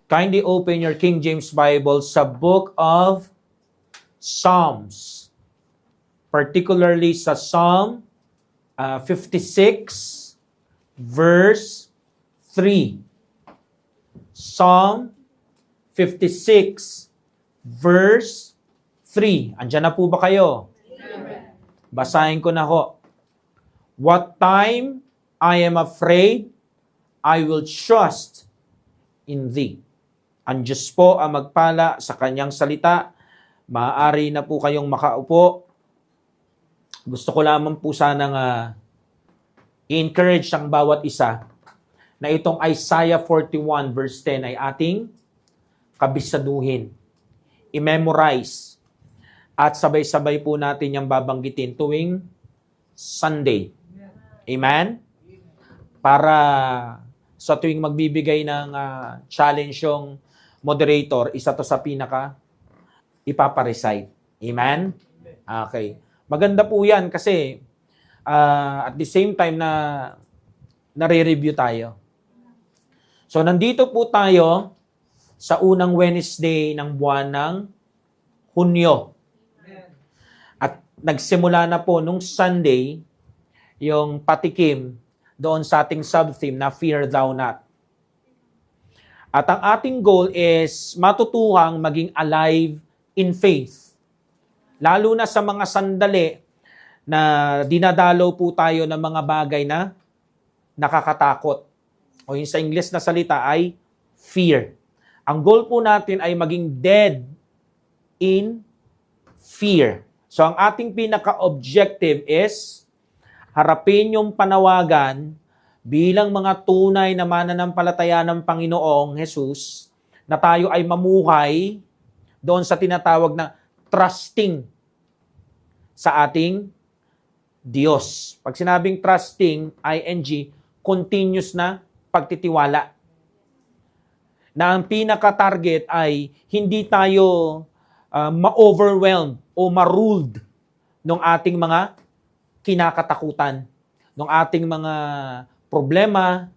Kindly open your King James Bible sa Book of Psalms. Particularly sa Psalm 56, verse 3. Psalm 56, verse 3. Andiyan na po ba kayo? Amen. Basahin ko na ho. What time I am afraid, I will trust in Thee. Ang Diyos po ang magpala sa Kanyang salita. Maaari na po kayong makaupo. Gusto ko lamang po sanang i-encourage ang bawat isa na itong Isaiah 41 verse 10 ay ating kabisaduhin, i-memorize, at sabay-sabay po natin yung babanggitin tuwing Sunday. Amen? Para sa tuwing magbibigay ng challenge yung moderator, isa to sa pinaka ipaparecite. Amen? Okay. Maganda po yan kasi at the same time na nare-review tayo. So, nandito po tayo sa unang Wednesday ng buwan ng Hunyo. At nagsimula na po nung Sunday yung patikim doon sa ating sub-theme na Fear Thou Not. At ang ating goal is matutuhang maging alive in faith. Lalo na sa mga sandali na dinadalaw po tayo ng mga bagay na nakakatakot. O yung sa English na salita ay fear. Ang goal po natin ay maging dead in fear. So ang ating pinaka-objective is harapin yung panawagan bilang mga tunay na mananampalataya ng Panginoong Jesus na tayo ay mamuhay doon sa tinatawag na trusting sa ating Diyos. Pag sinabing trusting, ing, continuous na pagtitiwala. Na ang pinaka-target ay hindi tayo ma-overwhelmed o ma-ruled ng ating mga kinakatakutan, ng ating mga problema,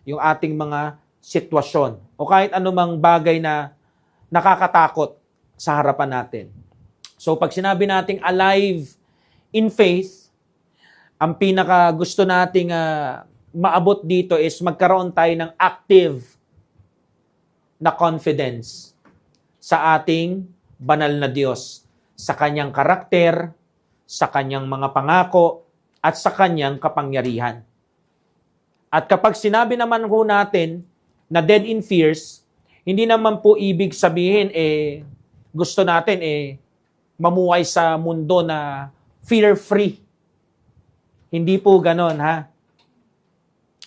yung ating mga sitwasyon, o kahit anumang bagay na nakakatakot sa harapan natin. So pag sinabi nating alive in faith, ang pinaka gusto nating maabot dito is magkaroon tayo ng active na confidence sa ating banal na Diyos, sa Kanyang karakter, sa Kanyang mga pangako, at sa Kanyang kapangyarihan. At kapag sinabi naman ho natin na dead in fears, hindi naman po ibig sabihin gusto natin mamuhay sa mundo na fear-free. Hindi po ganon, ha?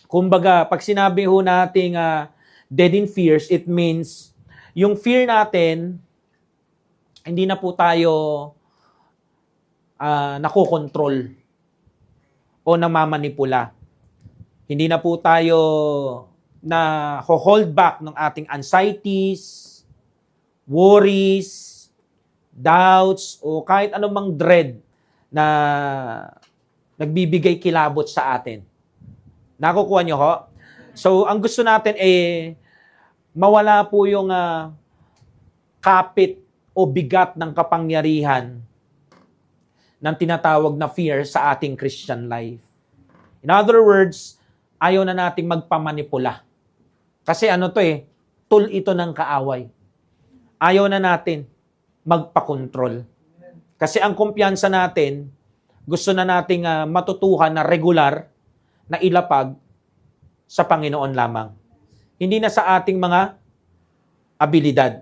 Kumbaga, pag sinabi ho natin dead in fears, it means yung fear natin, hindi na po tayo nakokontrol o namamanipula. Hindi na po tayo na hold back ng ating anxieties, worries, doubts, o kahit anumang dread na nagbibigay kilabot sa atin. Nakukuha nyo ho? So, ang gusto natin mawala po yung kapit o bigat ng kapangyarihan ng tinatawag na fear sa ating Christian life. In other words, ayaw na nating magpamanipula. Kasi tool ito ng kaaway. Ayaw na natin magpakontrol. Kasi ang kumpiyansa natin, gusto na nating matutuhan na regular na ilapag sa Panginoon lamang. Hindi na sa ating mga abilidad.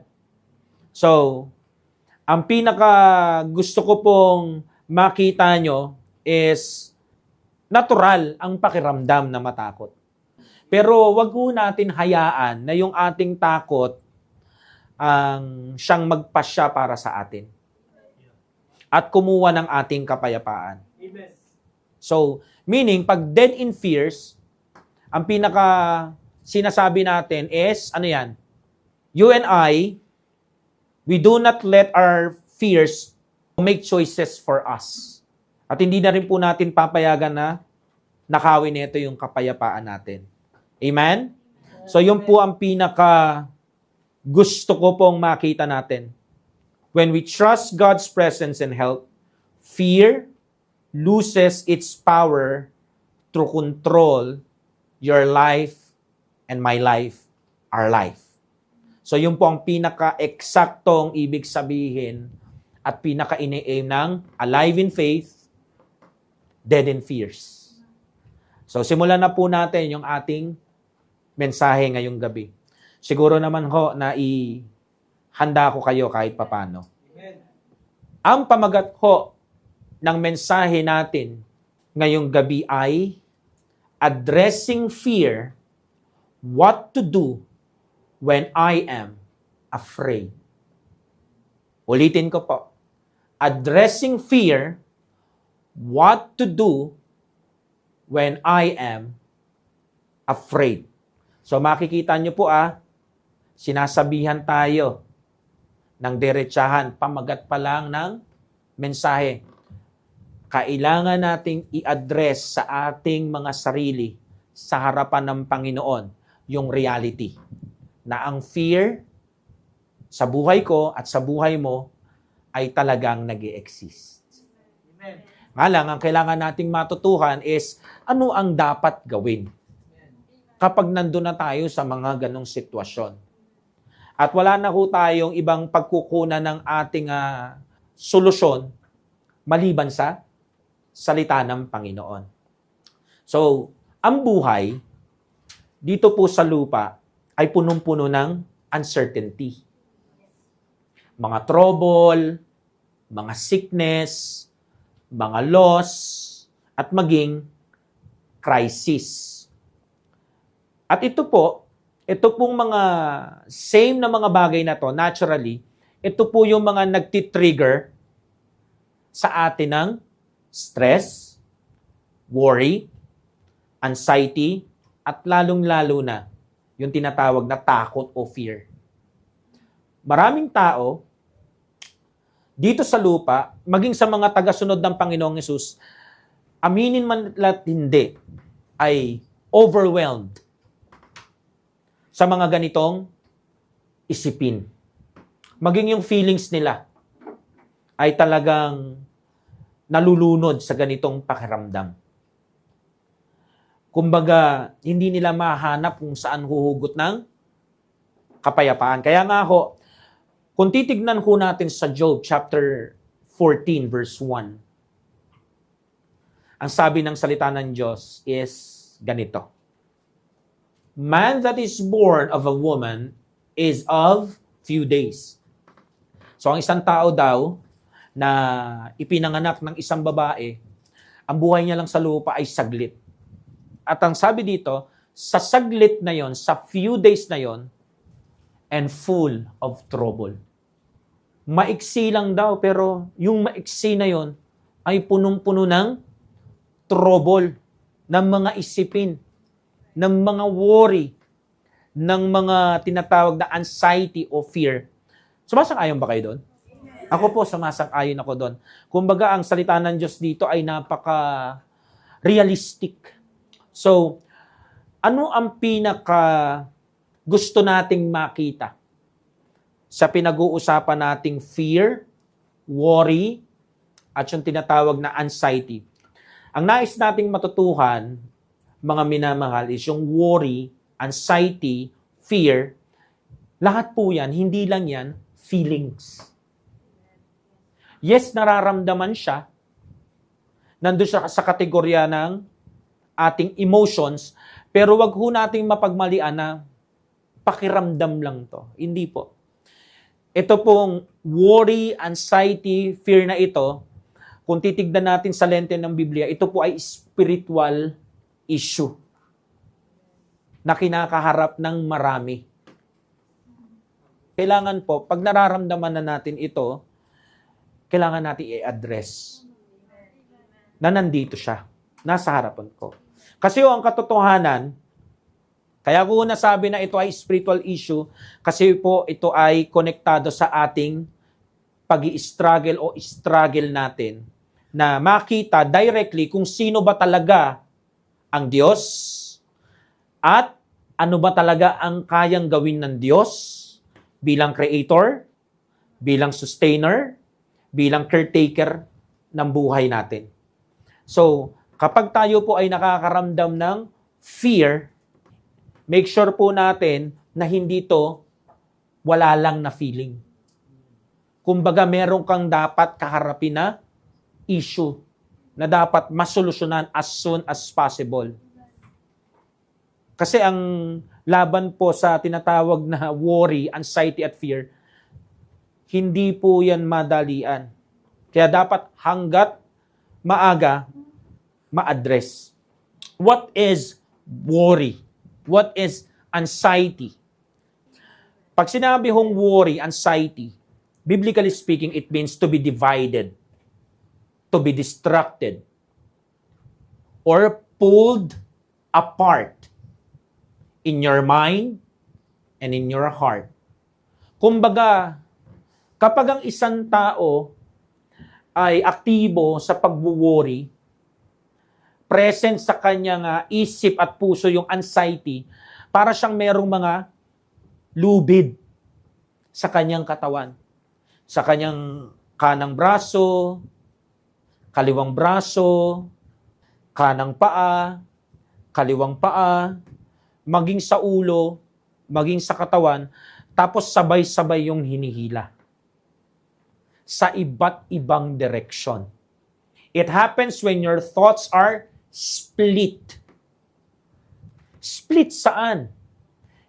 So, ang pinaka gusto ko pong makita nyo is natural ang pakiramdam na matakot. Pero wag po natin hayaan na yung ating takot ang siyang magpasya para sa atin. At kumuha ng ating kapayapaan. Amen. So, meaning, pag dead in fears, ang pinaka sinasabi natin is, you and I, we do not let our fears make choices for us. At hindi na rin po natin papayagan na nakawin nito yung kapayapaan natin. Amen? So, yun po ang pinaka gusto ko pong makita natin. When we trust God's presence and help, fear loses its power to control your life and my life, our life. So yun po ang pinaka-eksaktong ibig sabihin at pinaka-ini-aim ng alive in faith, dead in fears. So simulan na po natin yung ating mensahe ngayong gabi. Siguro naman ho na handa ko kayo kahit papano. Ang pamagat ho ng mensahe natin ngayong gabi ay addressing fear, what to do when I am afraid. Ulitin ko po. Addressing fear, what to do when I am afraid. So makikita nyo po sinasabihan tayo ng diretsahan, pamagat pa lang ng mensahe. Kailangan nating i-address sa ating mga sarili sa harapan ng Panginoon yung reality na ang fear sa buhay ko at sa buhay mo ay talagang nag-i-exist. Nga lang, ang kailangan nating matutuhan is ano ang dapat gawin kapag nandun na tayo sa mga ganong sitwasyon. At wala na ho tayong ibang pagkukunan ng ating solusyon maliban sa salita ng Panginoon. So, ang buhay dito po sa lupa ay punong-puno ng uncertainty. Mga trouble, mga sickness, mga loss, at maging crisis. At ito pong mga same na mga bagay na to, naturally, ito po yung mga nagtitrigger sa atin ng stress, worry, anxiety, at lalong-lalo na yung tinatawag na takot o fear. Maraming tao dito sa lupa, maging sa mga tagasunod ng Panginoong Hesus, aminin man lahat hindi, ay overwhelmed sa mga ganitong isipin. Maging yung feelings nila ay talagang nalulunod sa ganitong pakiramdam. Kumbaga, hindi nila mahanap kung saan huhugot ng kapayapaan. Kaya nga ho, kung titignan ho natin sa Job chapter 14 verse 1, ang sabi ng salita ng Diyos is ganito. Man that is born of a woman is of few days. So ang isang tao daw na ipinanganak ng isang babae, ang buhay niya lang sa lupa ay saglit. At ang sabi dito, sa saglit na yon, sa few days na yon, and full of trouble. Maiksi lang daw, pero yung maiksi na yon ay punong-puno ng trouble, ng mga isipin, ng mga worry, ng mga tinatawag na anxiety o fear. Sumasang-ayon ba kayo doon? Ako po, sumasang-ayon ako doon. Kumbaga, ang salita ng Diyos dito ay napaka-realistic. So, ano ang gusto nating makita sa pinag-uusapan nating fear, worry, at yung tinatawag na anxiety? Ang nais nating matutuhan, mga minamahal, is yung worry, anxiety, fear, lahat po yan, hindi lang yan, feelings. Yes, nararamdaman siya. Nandun siya sa kategorya ng ating emotions, pero wag ho nating mapagmalian na pakiramdam lang to. Hindi po. Ito pong worry, anxiety, fear na ito, kung titignan natin sa lente ng Biblia, ito po ay spiritual issue na kinakaharap ng marami. Kailangan po, pag nararamdaman na natin ito, kailangan natin i-address na nandito siya, nasa harapan ko. Kasi ang katotohanan, kaya ko nasabi na ito ay spiritual issue, kasi po ito ay konektado sa ating pag-i-struggle o struggle natin na makita directly kung sino ba talaga ang Diyos at ano ba talaga ang kayang gawin ng Diyos bilang creator, bilang sustainer, bilang caretaker ng buhay natin. So, kapag tayo po ay nakakaramdam ng fear, make sure po natin na hindi to wala lang na feeling. Kumbaga, meron kang dapat kaharapin na issue na dapat masolusyonan as soon as possible. Kasi ang laban po sa tinatawag na worry, anxiety at fear, hindi po yan madalian. Kaya dapat hanggat maaga, ma-address. What is worry? What is anxiety? Pag sinabi hong worry, anxiety, biblically speaking, it means to be divided, to be distracted, or pulled apart in your mind and in your heart. Kumbaga, kapag ang isang tao ay aktibo sa pagwo-worry, present sa kanyang isip at puso yung anxiety, para siyang merong mga lubid sa kanyang katawan. Sa kanyang kanang braso, kaliwang braso, kanang paa, kaliwang paa, maging sa ulo, maging sa katawan, tapos sabay-sabay yung hinihila. Sa iba't ibang direksyon. It happens when your thoughts are split. Split saan?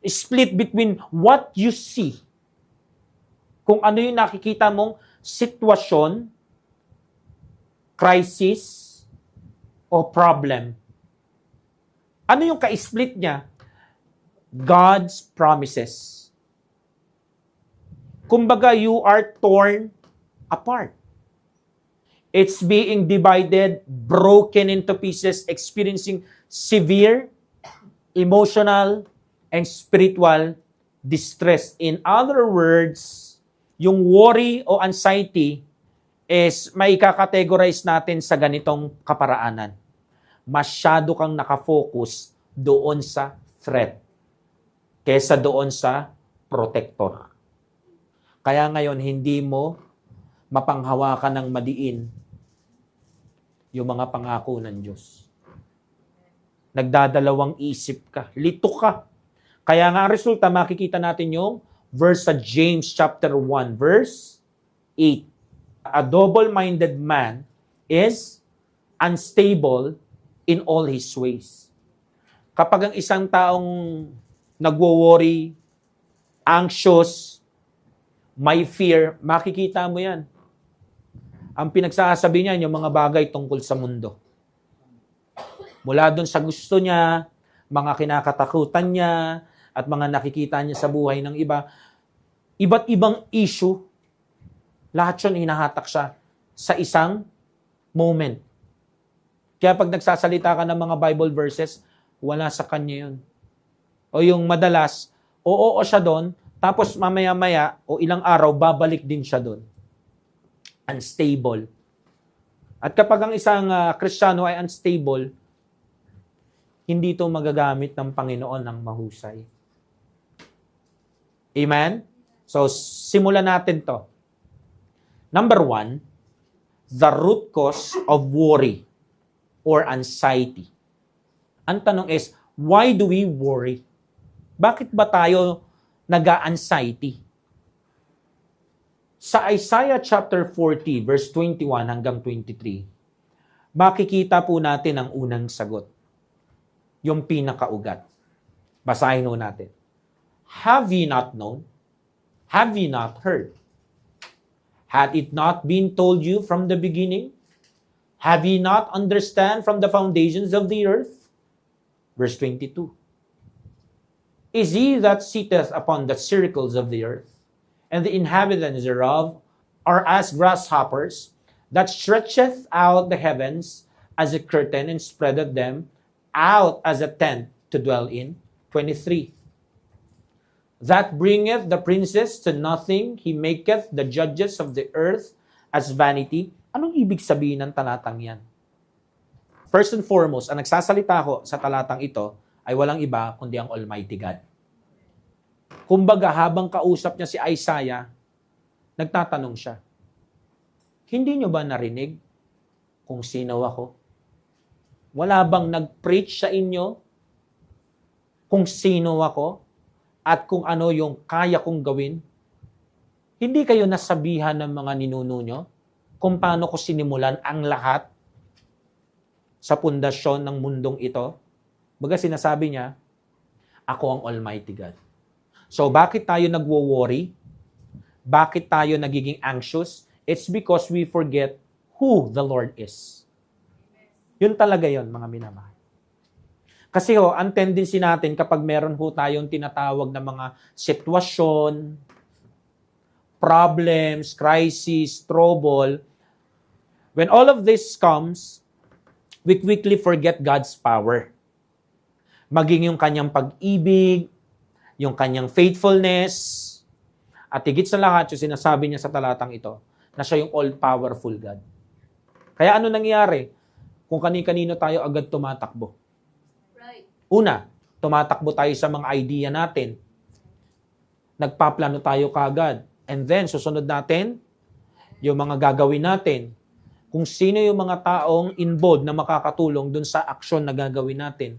Split between what you see. Kung ano yung nakikita mong sitwasyon, crisis, o problem. Ano yung ka-split niya? God's promises. Kumbaga, you are torn apart. It's being divided, broken into pieces, experiencing severe emotional and spiritual distress. In other words, yung worry o anxiety is may kakategorize natin sa ganitong kaparaanan. Masyado kang nakafocus doon sa threat kesa doon sa protector. Kaya ngayon, hindi mo mapanghawakan ng madiin yung mga pangako ng Diyos. Nagdadalawang isip ka, lito ka. Kaya nga ang resulta, makikita natin yung verse sa James chapter 1, verse 8. A double-minded man is unstable in all his ways. Kapag ang isang taong nagwo-worry, anxious, may fear, makikita mo yan. Ang pinagsasabi niya, yung mga bagay tungkol sa mundo. Mula doon sa gusto niya, mga kinakatakutan niya, at mga nakikita niya sa buhay ng iba, iba't ibang issue, lahat yun hinahatak siya sa isang moment. Kaya pag nagsasalita ka ng mga Bible verses, wala sa kanya yun. O yung madalas, oo siya doon, tapos mamaya-maya o ilang araw, babalik din siya doon. Unstable. At kapag ang isang Kristiyano ay unstable, hindi ito magagamit ng Panginoon ng mahusay. Amen? So, simulan natin to. Number 1, the root cause of worry or anxiety. Ang tanong is, why do we worry? Bakit ba tayo nag-anxiety? Sa Isaiah chapter 40, verse 21 hanggang 23, makikita po natin ang unang sagot. Yung pinakaugat. Basahin ho natin. Have ye not known? Have ye not heard? Had it not been told you from the beginning? Have ye not understand from the foundations of the earth? Verse 22. Is he that sitteth upon the circles of the earth, and the inhabitants thereof are as grasshoppers, that stretcheth out the heavens as a curtain, and spreadeth them out as a tent to dwell in? 23. That bringeth the princes to nothing, he maketh the judges of the earth as vanity. Anong ibig sabihin ng talatang yan? First and foremost, ang nagsasalita ko sa talatang ito ay walang iba kundi ang Almighty God. Kumbaga, habang kausap niya si Isaiah, nagtatanong siya, hindi niyo ba narinig kung sino ako? Wala bang nag-preach sa inyo kung sino ako at kung ano yung kaya kong gawin? Hindi kayo nasabihan ng mga ninuno nyo kung paano ko sinimulan ang lahat sa pundasyon ng mundong ito? Baga sinasabi niya, ako ang Almighty God. So bakit tayo nagwo-worry? Bakit tayo nagiging anxious? It's because we forget who the Lord is. Yun talaga yun, mga minamahal. Kasi ang tendency natin kapag meron tayong tinatawag na mga sitwasyon, problems, crisis, trouble, when all of this comes, we quickly forget God's power. Maging yung kanyang pag-ibig, yung kanyang faithfulness, at higit sa lahat, yung sinasabi niya sa talatang ito, na siya yung all-powerful God. Kaya ano nangyari? Kung kani-kanino tayo agad tumatakbo. Right. Una, tumatakbo tayo sa mga idea natin. Nagpaplano tayo kagad. And then, susunod natin, yung mga gagawin natin. Kung sino yung mga taong involved na makakatulong dun sa aksyon na gagawin natin.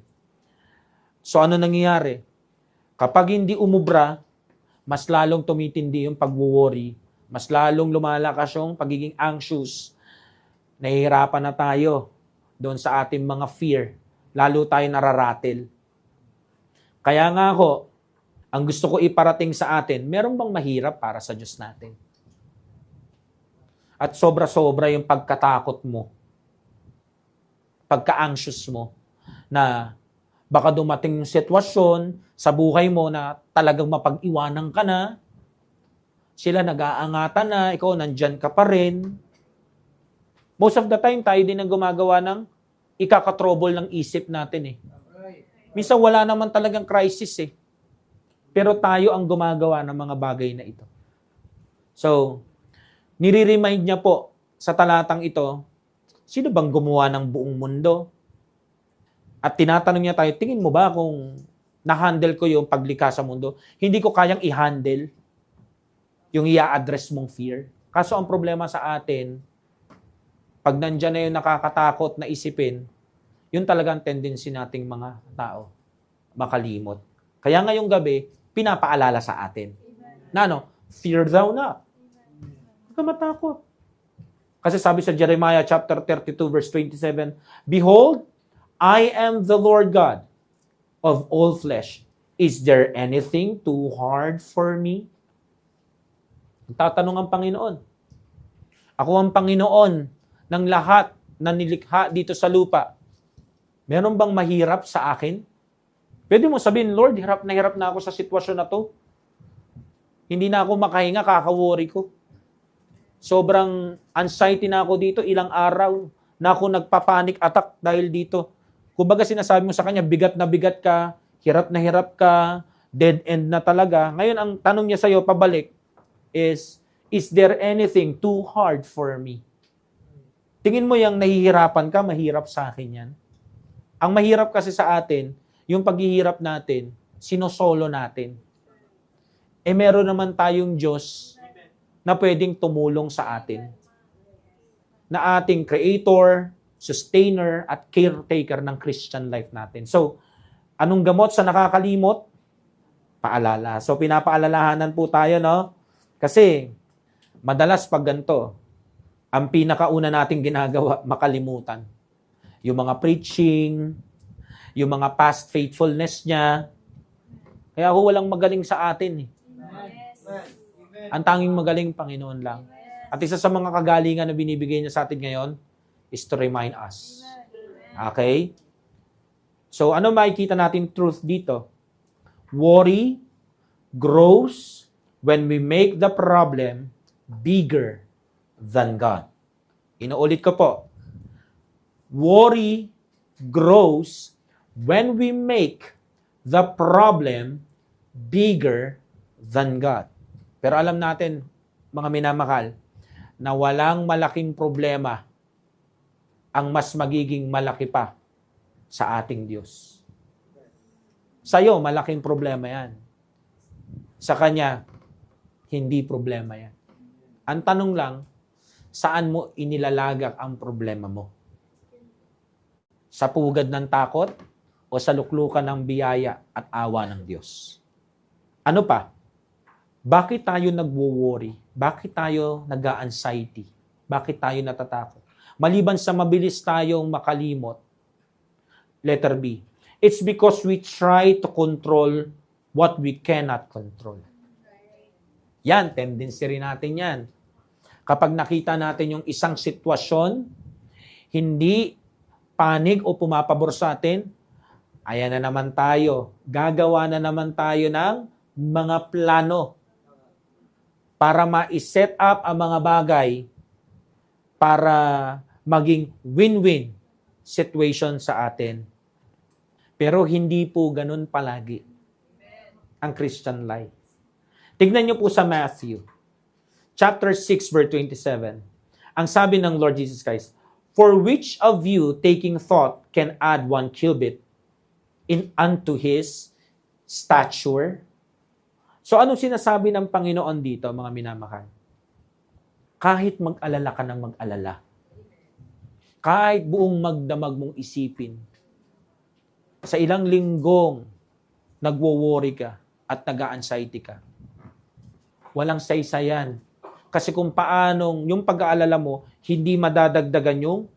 So ano nangyayari? Kapag hindi umubra, mas lalong tumitindi yung pag-worry, mas lalong lumalakas yung pagiging anxious. Nahihirapan na tayo doon sa ating mga fear. Lalo tayo nararatil. Kaya nga ako, ang gusto ko iparating sa atin, meron bang mahirap para sa Diyos natin? At sobra-sobra yung pagkatakot mo, pagka-anxious mo, na baka dumating yung sitwasyon sa buhay mo na talagang mapag-iwanan ka na, sila nag-aangatan na, ikaw nandyan ka pa rin. Most of the time, tayo din ang gumagawa ng ikakatrobol ng isip natin eh. Minsan wala naman talagang crisis eh. Pero tayo ang gumagawa ng mga bagay na ito. So, nire-remind niya po sa talatang ito, sino bang gumawa ng buong mundo? At tinatanong niya tayo, tingin mo ba kung na-handle ko yung paglikha sa mundo? Hindi ko kayang i-handle yung i-address mong fear. Kaso ang problema sa atin, pag nandyan na yung nakakatakot na isipin, yun talagang tendency nating mga tao, makalimot. Kaya ngayong gabi, pinapaalala sa atin. Na ano? Fear thou not. Huwag ka matakot. Kasi sabi sa Jeremiah chapter 32 verse 27, Behold, I am the Lord God of all flesh. Is there anything too hard for me? Tatanong ang Panginoon. Ako ang Panginoon ng lahat na nilikha dito sa lupa. Meron bang mahirap sa akin? Pwede mo sabihin, Lord, hirap na ako sa sitwasyon na to. Hindi na ako makahinga, kaka-worry ko. Sobrang anxiety na ako dito, ilang araw na ako nagpa-panic attack dahil dito. Kumbaga sinasabi mo sa kanya, bigat na bigat ka, hirap na hirap ka, dead end na talaga. Ngayon, ang tanong niya sa'yo, pabalik, is there anything too hard for me? Tingin mo yung nahihirapan ka, mahirap sa akin yan. Ang mahirap kasi sa atin, yung paghihirap natin, sinosolo natin. Meron naman tayong Diyos na pwedeng tumulong sa atin. Na ating creator, sustainer, at caretaker ng Christian life natin. So, anong gamot sa nakakalimot? Paalala. So, pinapaalalahanan po tayo, no? Kasi, madalas pag ganito, ang pinakauna nating ginagawa, makalimutan. Yung mga preaching, yung mga past faithfulness niya. Kaya ako walang magaling sa atin. Ang tanging magaling, Panginoon lang. At isa sa mga kagalingan na binibigay niya sa atin ngayon is to remind us. Okay? So, ano makikita natin truth dito? Worry grows when we make the problem bigger than God. Inuulit ko po. Worry grows when we make the problem bigger than God. Pero alam natin, mga minamahal, na walang malaking problema ang mas magiging malaki pa sa ating Diyos. Sa'yo, malaking problema yan. Sa Kanya, hindi problema yan. Ang tanong lang, saan mo inilalagak ang problema mo? Sa pugad ng takot o sa luklukan ng biyaya at awa ng Diyos? Ano pa? Bakit tayo nagwo-worry? Bakit tayo nag-a-anxiety? Bakit tayo natatakot? Maliban sa mabilis tayong makalimot, letter B, it's because we try to control what we cannot control. Yan, tendency rin natin yan. Kapag nakita natin yung isang sitwasyon, hindi panig o pumapabor sa atin, ayan na naman tayo. Gagawa na naman tayo ng mga plano para ma-set up ang mga bagay para maging win-win situation sa atin. Pero hindi po ganun palagi ang Christian life. Tignan niyo po sa Matthew, chapter 6, verse 27. Ang sabi ng Lord Jesus Christ, "For which of you, taking thought, can add 1 cubit unto his stature?" So, anong sinasabi ng Panginoon dito, mga minamahal? Kahit mag-alala ka ng mag-alala, kahit buong magdamag mong isipin, sa ilang linggong nagwo-worry ka at nag-a-anxiety ka, walang saysayan. Kasi kung paanong yung pag-aalala mo, hindi madadagdagan yung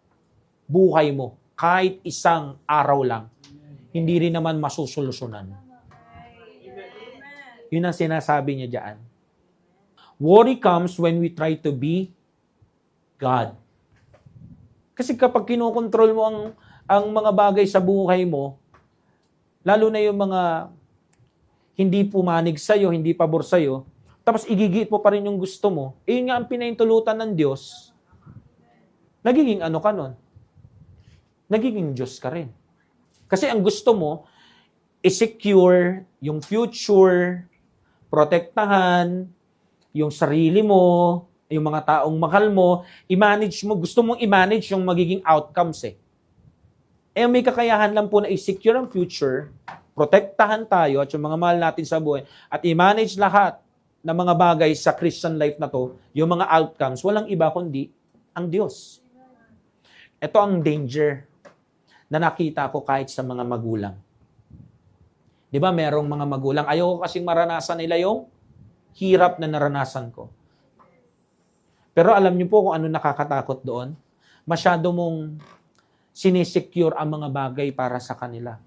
buhay mo. Kahit isang araw lang, hindi rin naman masusolusyonan. Yun ang sinasabi niya diyan. Worry comes when we try to be God. Kasi kapag kinokontrol mo ang mga bagay sa buhay mo, lalo na yung mga hindi pumanig sa'yo, hindi pabor sa'yo, tapos igigit mo pa rin yung gusto mo, yun nga ang pinahintulutan ng Diyos, nagiging ano ka nun? Nagiging Diyos ka rin. Kasi ang gusto mo, i-secure yung future, protektahan, yung sarili mo, yung mga taong mahal mo, i-manage mo, gusto mong i-manage yung magiging outcomes eh. May kakayahan lang po na i-secure ang future, protektahan tayo at yung mga mahal natin sa buhay, at i-manage lahat ng mga bagay sa Christian life na to, yung mga outcomes, walang iba kundi ang Diyos. Ito ang danger na nakita ko kahit sa mga magulang. Di ba, merong mga magulang, ayoko kasing maranasan nila yung hirap na naranasan ko. Pero alam niyo po kung ano nakakatakot doon? Masyado mong sinisecure ang mga bagay para sa kanila.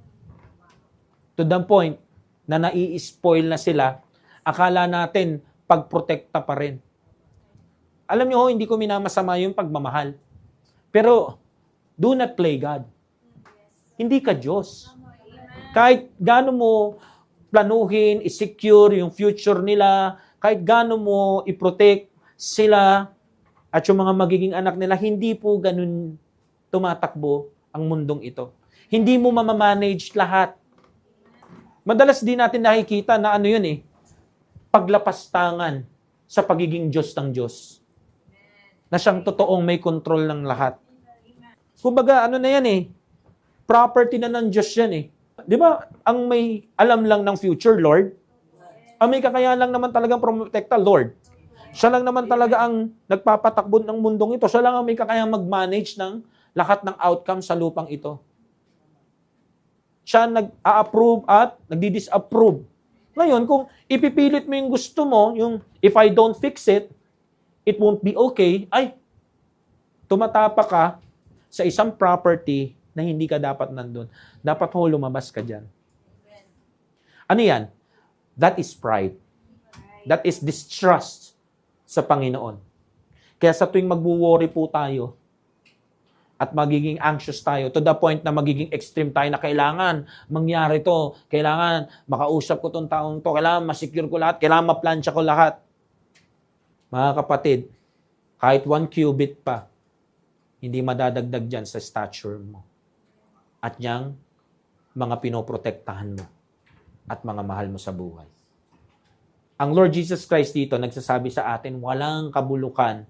To the point na nai-spoil na sila, akala natin pagprotekta pa rin. Alam niyo ho, hindi ko minamasama yung pagmamahal. Pero, do not play God. Hindi ka Diyos. Kahit gaano mo planuhin, i-secure yung future nila, kahit gaano mo i-protect sila at yung mga magiging anak nila, hindi po ganun tumatakbo ang mundong ito. Hindi mo mamamanage lahat. Madalas din natin nakikita na ano yun paglapastangan sa pagiging Diyos ng Diyos. Na siyang totoong may control ng lahat. Kumbaga, ano na yan property na ng Diyos yan Di ba, ang may alam lang ng future, Lord? Ang may kakayahan lang naman talagang protekta, Lord. Siya lang naman talaga ang nagpapatakbo ng mundong ito. Siya lang ang may kakayahang mag-manage ng lahat ng outcome sa lupang ito. Siya nag-a-approve at nagdi-disapprove. Ngayon, kung ipipilit mo yung gusto mo, yung if I don't fix it, it won't be okay, ay, tumatapa ka sa isang property na hindi ka dapat nandun. Dapat ho lumabas ka dyan. Ano yan? That is pride. That is distrust sa Panginoon. Kaya sa tuwing magwo-worry po tayo at magiging anxious tayo to the point na magiging extreme tayo na kailangan mangyari to, kailangan makausap ko tong taong to, kailangan masecure ko lahat, kailangan maplansya ko lahat. Mga kapatid, kahit 1 cubit pa, hindi madadagdag dyan sa stature mo at niyang mga pinoprotektahan mo at mga mahal mo sa buhay. Ang Lord Jesus Christ dito nagsasabi sa atin, walang kabulukan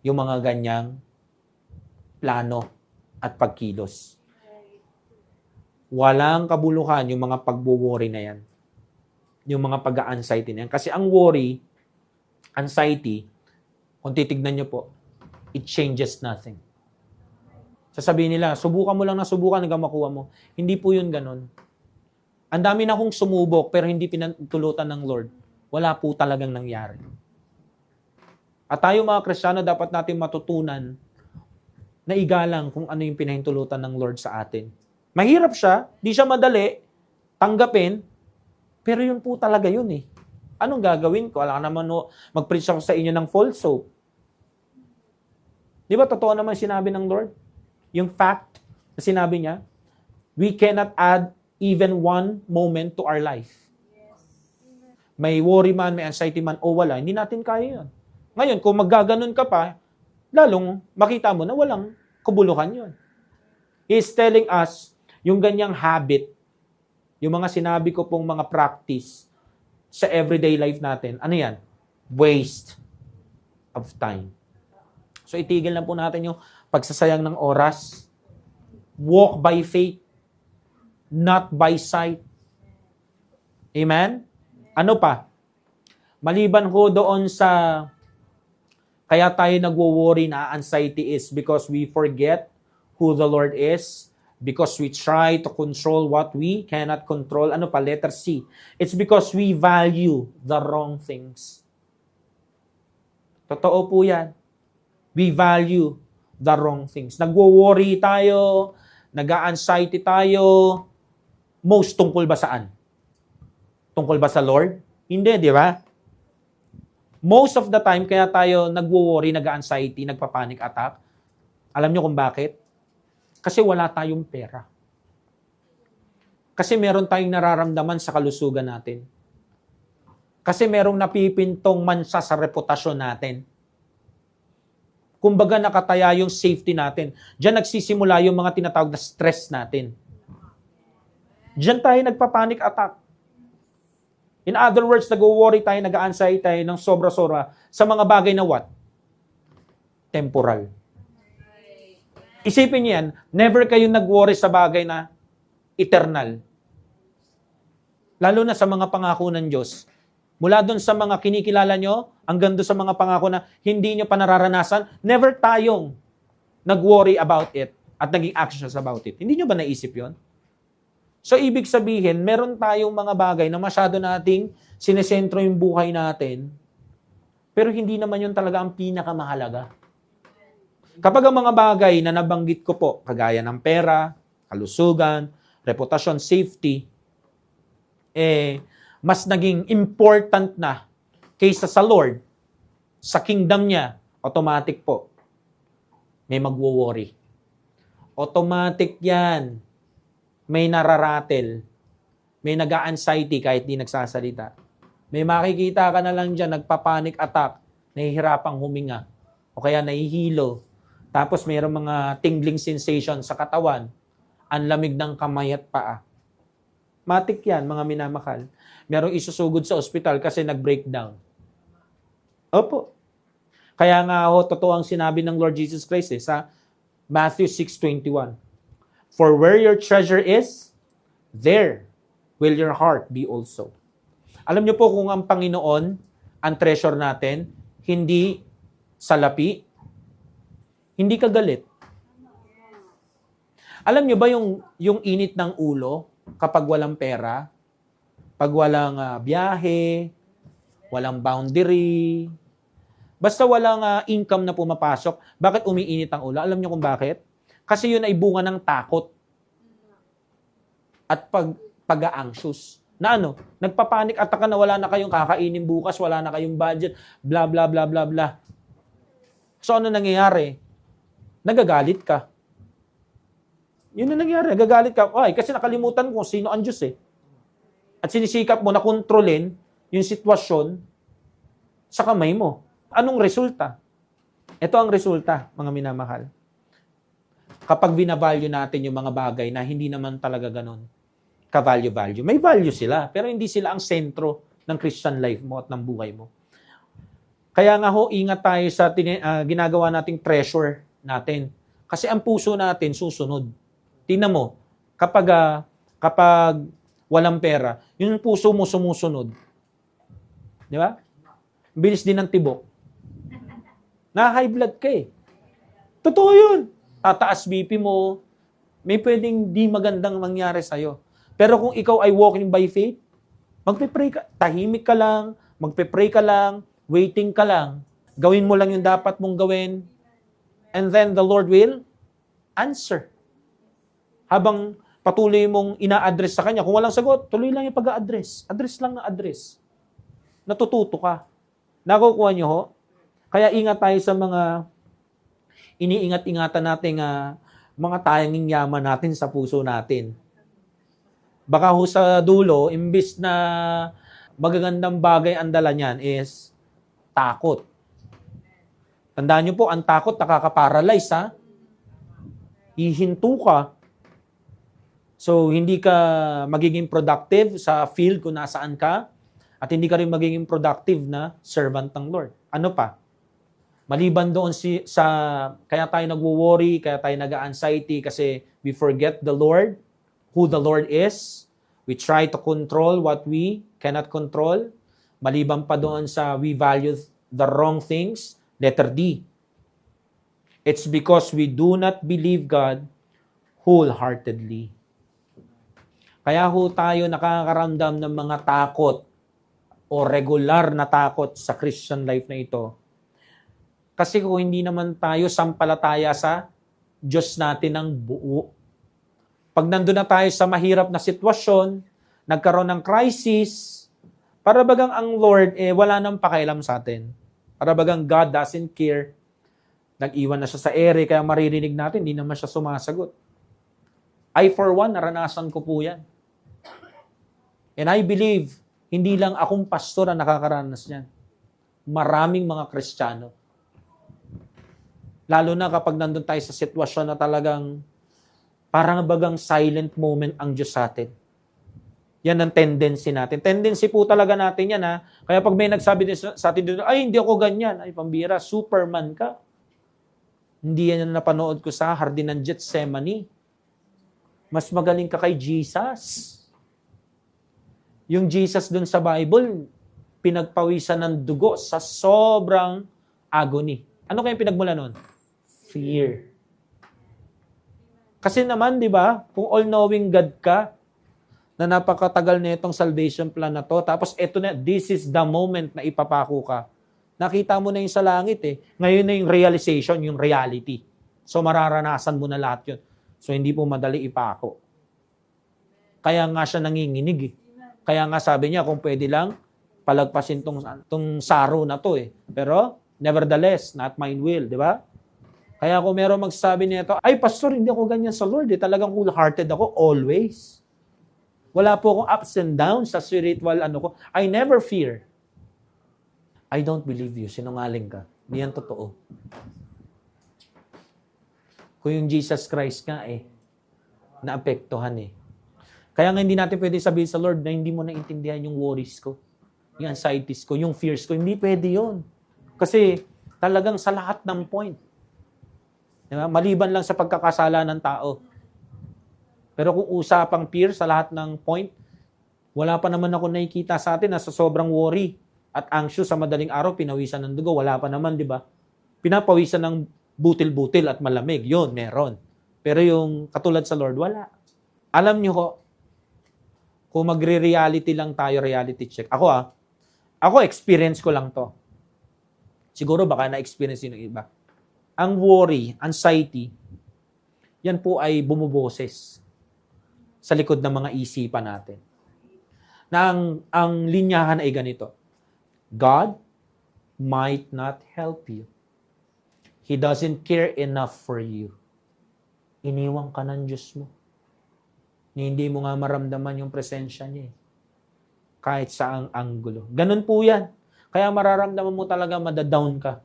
yung mga ganyang plano at pagkilos. Walang kabulukan yung mga pagbuwori na yan. yung mga pag-anxiety na yan. Kasi ang worry, anxiety, kung titignan nyo po, it changes nothing. Sasabihin nila, subukan mo lang na subukan hanggang makuha mo. Hindi po yun ganun. Ang dami na akong sumubok pero hindi pinatulutan ng Lord. Wala po talagang nangyari. At tayo mga Kristiyano, dapat natin matutunan na igalang kung ano yung pinahintulutan ng Lord sa atin. Mahirap siya, di siya madali, tanggapin, pero yun po talaga yun eh. Anong gagawin ko? Alam naman mag-preach ako sa inyo ng false hope. Di ba totoo naman sinabi ng Lord? Yung fact na sinabi niya, we cannot add even one moment to our life. May worry man, may anxiety man, o wala, hindi natin kaya yun. Ngayon, kung maggaganon ka pa, lalong makita mo na walang kabuluhan yun. He's telling us, yung ganyang habit, yung mga sinabi ko pong mga practice sa everyday life natin, ano yan? Waste of time. So, itigil na po natin yung pagsasayang ng oras. Walk by faith, not by sight. Amen? Ano pa? Maliban ho doon sa kaya tayo nagwo-worry na anxiety is because we forget who the Lord is, because we try to control what we cannot control. Ano pa? Letter C. It's because we value the wrong things. Totoo po yan. We value the wrong things. Nagwo-worry tayo, nag-a-anxiety tayo, most tungkol ba saan? Tungkol ba sa Lord? Hindi, di ba? Most of the time, kaya tayo nagwo-worry, nag-anxiety, nagpa-panic attack. Alam nyo kung bakit? Kasi wala tayong pera. Kasi meron tayong nararamdaman sa kalusugan natin. Kasi merong napipintong mansa sa reputasyon natin. Kumbaga nakataya yung safety natin. Diyan nagsisimula yung mga tinatawag na stress natin. Diyan tayo nagpa-panic attack. In other words, nag-worry tayo, nag-anxiety tayo ng sobra-sobra sa mga bagay na what? Temporal. Isipin niyo yan, never kayo nag-worry sa bagay na eternal. Lalo na sa mga pangako ng Diyos. Mula doon sa mga kinikilala nyo, hanggang doon sa mga pangako na hindi nyo pa nararanasan, never tayong nag-worry about it at naging actions about it. Hindi nyo ba naisip yon? So, ibig sabihin, meron tayong mga bagay na masyado nating sinesentro yung buhay natin, pero hindi naman yun talaga ang pinakamahalaga. Kapag ang mga bagay na nabanggit ko po, kagaya ng pera, kalusugan, reputasyon, safety, mas naging important na kaysa sa Lord, sa kingdom niya, automatic po, may magwo-worry. Automatic yan. May nararatel, may nag-a-anxiety kahit di nagsasalita. May makikita ka na lang dyan, nagpa-panic attack, nahihirapang huminga, o kaya nahihilo. Tapos mayroong mga tingling sensation sa katawan, ang lamig ng kamay at paa. Matik yan, mga minamahal. Merong isusugod sa ospital kasi nag-breakdown. Opo. Kaya nga totoo ang sinabi ng Lord Jesus Christ sa Matthew 6:21. For where your treasure is, there will your heart be also. Alam niyo po kung ang Panginoon, ang treasure natin, hindi salapi, hindi ka galit. Alam niyo ba yung init ng ulo kapag walang pera, pag walang biyahe, walang boundary, basta walang income na pumapasok, bakit umiinit ang ulo? Alam niyo kung bakit? Kasi yun ay bunga ng takot at pag-a-anxious. Na nagpapanik attack ka na wala na kayong kakainin bukas, wala na kayong budget, blah, blah, blah, blah, blah. So ano nangyayari? Nagagalit ka. Yun ang nangyayari, nagagalit ka. Ay, kasi nakalimutan ko sino ang Diyos eh. At sinisikap mo na kontrolin yung sitwasyon sa kamay mo. Anong resulta? Ito ang resulta, mga minamahal. Kapag binavalue natin yung mga bagay na hindi naman talaga ganun, ka-value. May value sila, pero hindi sila ang sentro ng Christian life mo at ng buhay mo. Kaya nga ingat tayo sa ginagawa nating treasure natin. Kasi ang puso natin susunod. Tingnan mo, kapag walang pera, yung puso mo sumusunod. Di ba? Bilis din ng tibok. Na-high blood ka eh. Totoo yun. Tataas BP mo, may pwedeng di magandang mangyari sa'yo. Pero kung ikaw ay walking by faith, magpe-pray ka, tahimik ka lang, magpe-pray ka lang, waiting ka lang, gawin mo lang yung dapat mong gawin, and then the Lord will answer. Habang patuloy mong ina-address sa Kanya, kung walang sagot, tuloy lang yung pag-a-address. Address lang na address. Natututo ka. Nakukuha nyo ho? Kaya ingat tayo sa mga iniingat-ingatan nating mga tayanging yaman natin sa puso natin. Baka ho sa dulo, imbis na magagandang bagay ang dala niyan is takot. Tandaan niyo po, ang takot nakaka-paralyze ha. Hihinto ka. So, hindi ka magiging productive sa field kung nasaan ka at hindi ka rin magiging productive na servant ng Lord. Ano pa? Maliban doon kaya tayo nagwo-worry, kaya tayo nag-anxiety kasi we forget the Lord, who the Lord is. We try to control what we cannot control. Maliban pa doon sa we value the wrong things. Letter D. It's because we do not believe God wholeheartedly. Kaya ho tayo nakakaramdam ng mga takot o regular na takot sa Christian life na ito. Kasi kung hindi naman tayo sampalataya sa Diyos natin ng buo. Pag nandun na tayo sa mahirap na sitwasyon, nagkaroon ng crisis, para bagang ang Lord, wala nang pakialam sa atin. Para bagang God doesn't care. Nag-iwan na siya sa ere, kaya maririnig natin, hindi naman siya sumasagot. I, for one, naranasan ko po yan. And I believe, hindi lang akong pastor ang nakakaranas niyan. Maraming mga Kristiyano. Lalo na kapag nandun tayo sa sitwasyon na talagang parang bagang silent moment ang Diyos sa atin. Yan ang tendency natin. Tendency po talaga natin yan ha. Kaya pag may nagsabi din sa atin dito, ay hindi ako ganyan. Ay pambira, Superman ka. Hindi yan ang napanood ko sa Hardin ng Gethsemane. Mas magaling ka kay Jesus. Yung Jesus dun sa Bible, pinagpawisan ng dugo sa sobrang agony. Ano kayang pinagmula nun? Fear. Kasi naman, di ba, kung all-knowing God ka, na napakatagal na itong salvation plan na to, tapos eto na, this is the moment na ipapako ka. Nakita mo na yung sa langit eh. Ngayon na yung realization, yung reality. So mararanasan mo na lahat yun. So hindi po madali ipako. Kaya nga siya nanginginig eh. Kaya nga sabi niya, kung pwede lang, palagpasin tong saro na to eh. Pero, nevertheless, not mine will, di ba? Kaya kung meron magsasabi nito, ay pastor, hindi ako ganyan sa Lord. Talagang wholehearted ako always. Wala po akong ups and downs sa spiritual ko. I never fear. I don't believe you. Sinungaling ka. Hindi yan totoo. Kung yung Jesus Christ nga naapektuhan Kaya nga hindi natin pwede sabihin sa Lord na hindi mo naintindihan yung worries ko, yung anxieties ko, yung fears ko. Hindi pwede yun. Kasi talagang sa lahat ng point. Diba? Maliban lang sa pagkakasala ng tao. Pero kung usapang fear sa lahat ng point, wala pa naman ako nakikita sa atin na sa sobrang worry at anxious sa madaling araw, pinawisan ng dugo. Wala pa naman, di ba? Pinapawisan ng butil-butil at malamig. Yun, meron. Pero yung katulad sa Lord, wala. Alam nyo ko, kung magre-reality lang tayo, reality check. Ako experience ko lang to. Siguro baka na-experience yung iba. Ang worry, anxiety, yan po ay bumuboses sa likod ng mga isipan natin. Na ang linyahan ay ganito. God might not help you. He doesn't care enough for you. Iniwan ka ng Diyos mo. Hindi mo nga maramdaman yung presensya niya kahit saang anggulo. Ganun po yan. Kaya mararamdaman mo talaga madadown ka.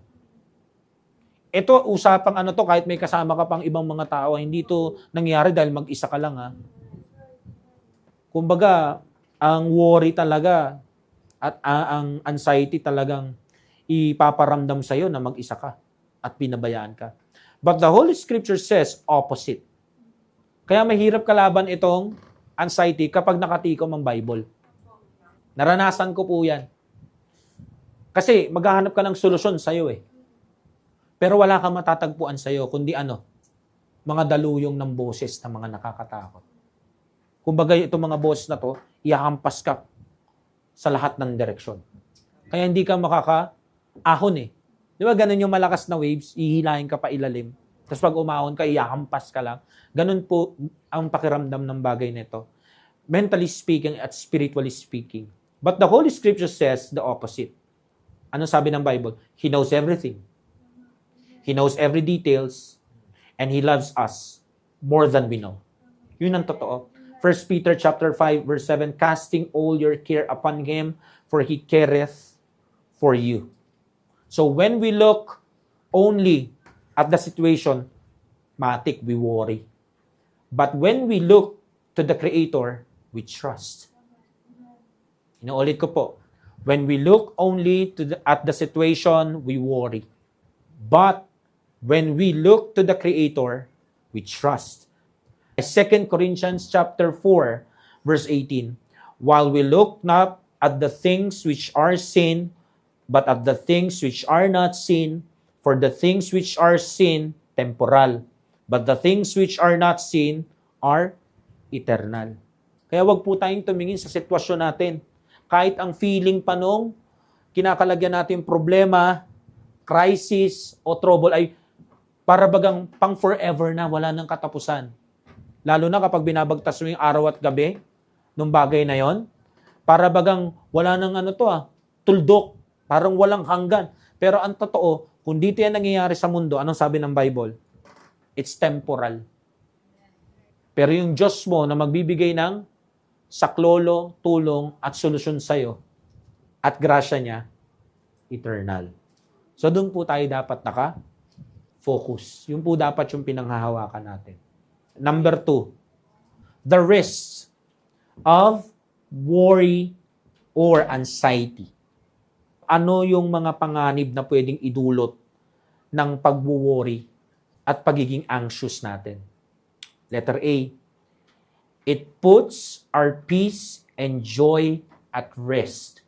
Ito, usapang kahit may kasama ka pang ibang mga tao, hindi to nangyari dahil mag-isa ka lang Kumbaga, ang worry talaga at ang anxiety talagang ipaparamdam sa'yo na mag-isa ka at pinabayaan ka. But the Holy Scripture says opposite. Kaya mahirap kalaban itong anxiety kapag nakatikom ang Bible. Naranasan ko po yan. Kasi maghahanap ka ng solusyon sa'yo eh. Pero wala kang matatagpuan sa'yo, kundi mga daluyong ng boses na mga nakakatakot. Kumbaga itong mga boses na to, ihahampas ka sa lahat ng direksyon. Kaya hindi ka makakaahon eh. Di ba ganun yung malakas na waves, ihilahin ka pa ilalim. Tapos pag umahon ka, ihahampas ka lang. Ganun po ang pakiramdam ng bagay nito. Mentally speaking at spiritually speaking. But the Holy Scripture says the opposite. Ano sabi ng Bible? He knows everything. He knows every details. And He loves us more than we know. Yun ang totoo. 1 Peter chapter 5 verse 7, casting all your care upon Him, for He careth for you. So when we look only at the situation, matik, we worry. But when we look to the Creator, we trust. Inuulit ko po. When we look only at the situation, we worry. But when we look to the Creator, we trust. 2 Corinthians chapter 4, verse 18, while we look not at the things which are seen, but at the things which are not seen, for the things which are seen, temporal, but the things which are not seen are eternal. Kaya wag po tayong tumingin sa sitwasyon natin. Kahit ang feeling pa nung kinakalagyan natin problema, crisis, o trouble ay para bagang pang forever na, wala nang katapusan. Lalo na kapag binabagtas mo yung araw at gabi, nung bagay na yon, para bagang wala nang tuldok, parang walang hanggan. Pero ang totoo, kung dito yan nangyayari sa mundo, anong sabi ng Bible? It's temporal. Pero yung Diyos mo na magbibigay ng saklolo, tulong, at solusyon sa'yo, at grasya niya, eternal. So doon po tayo dapat naka-focus. Yun po dapat yung pinanghahawakan natin. Number 2, the risks of worry or anxiety. Ano yung mga panganib na pwedeng idulot ng pag-worry at pagiging anxious natin? Letter A, it puts our peace and joy at rest.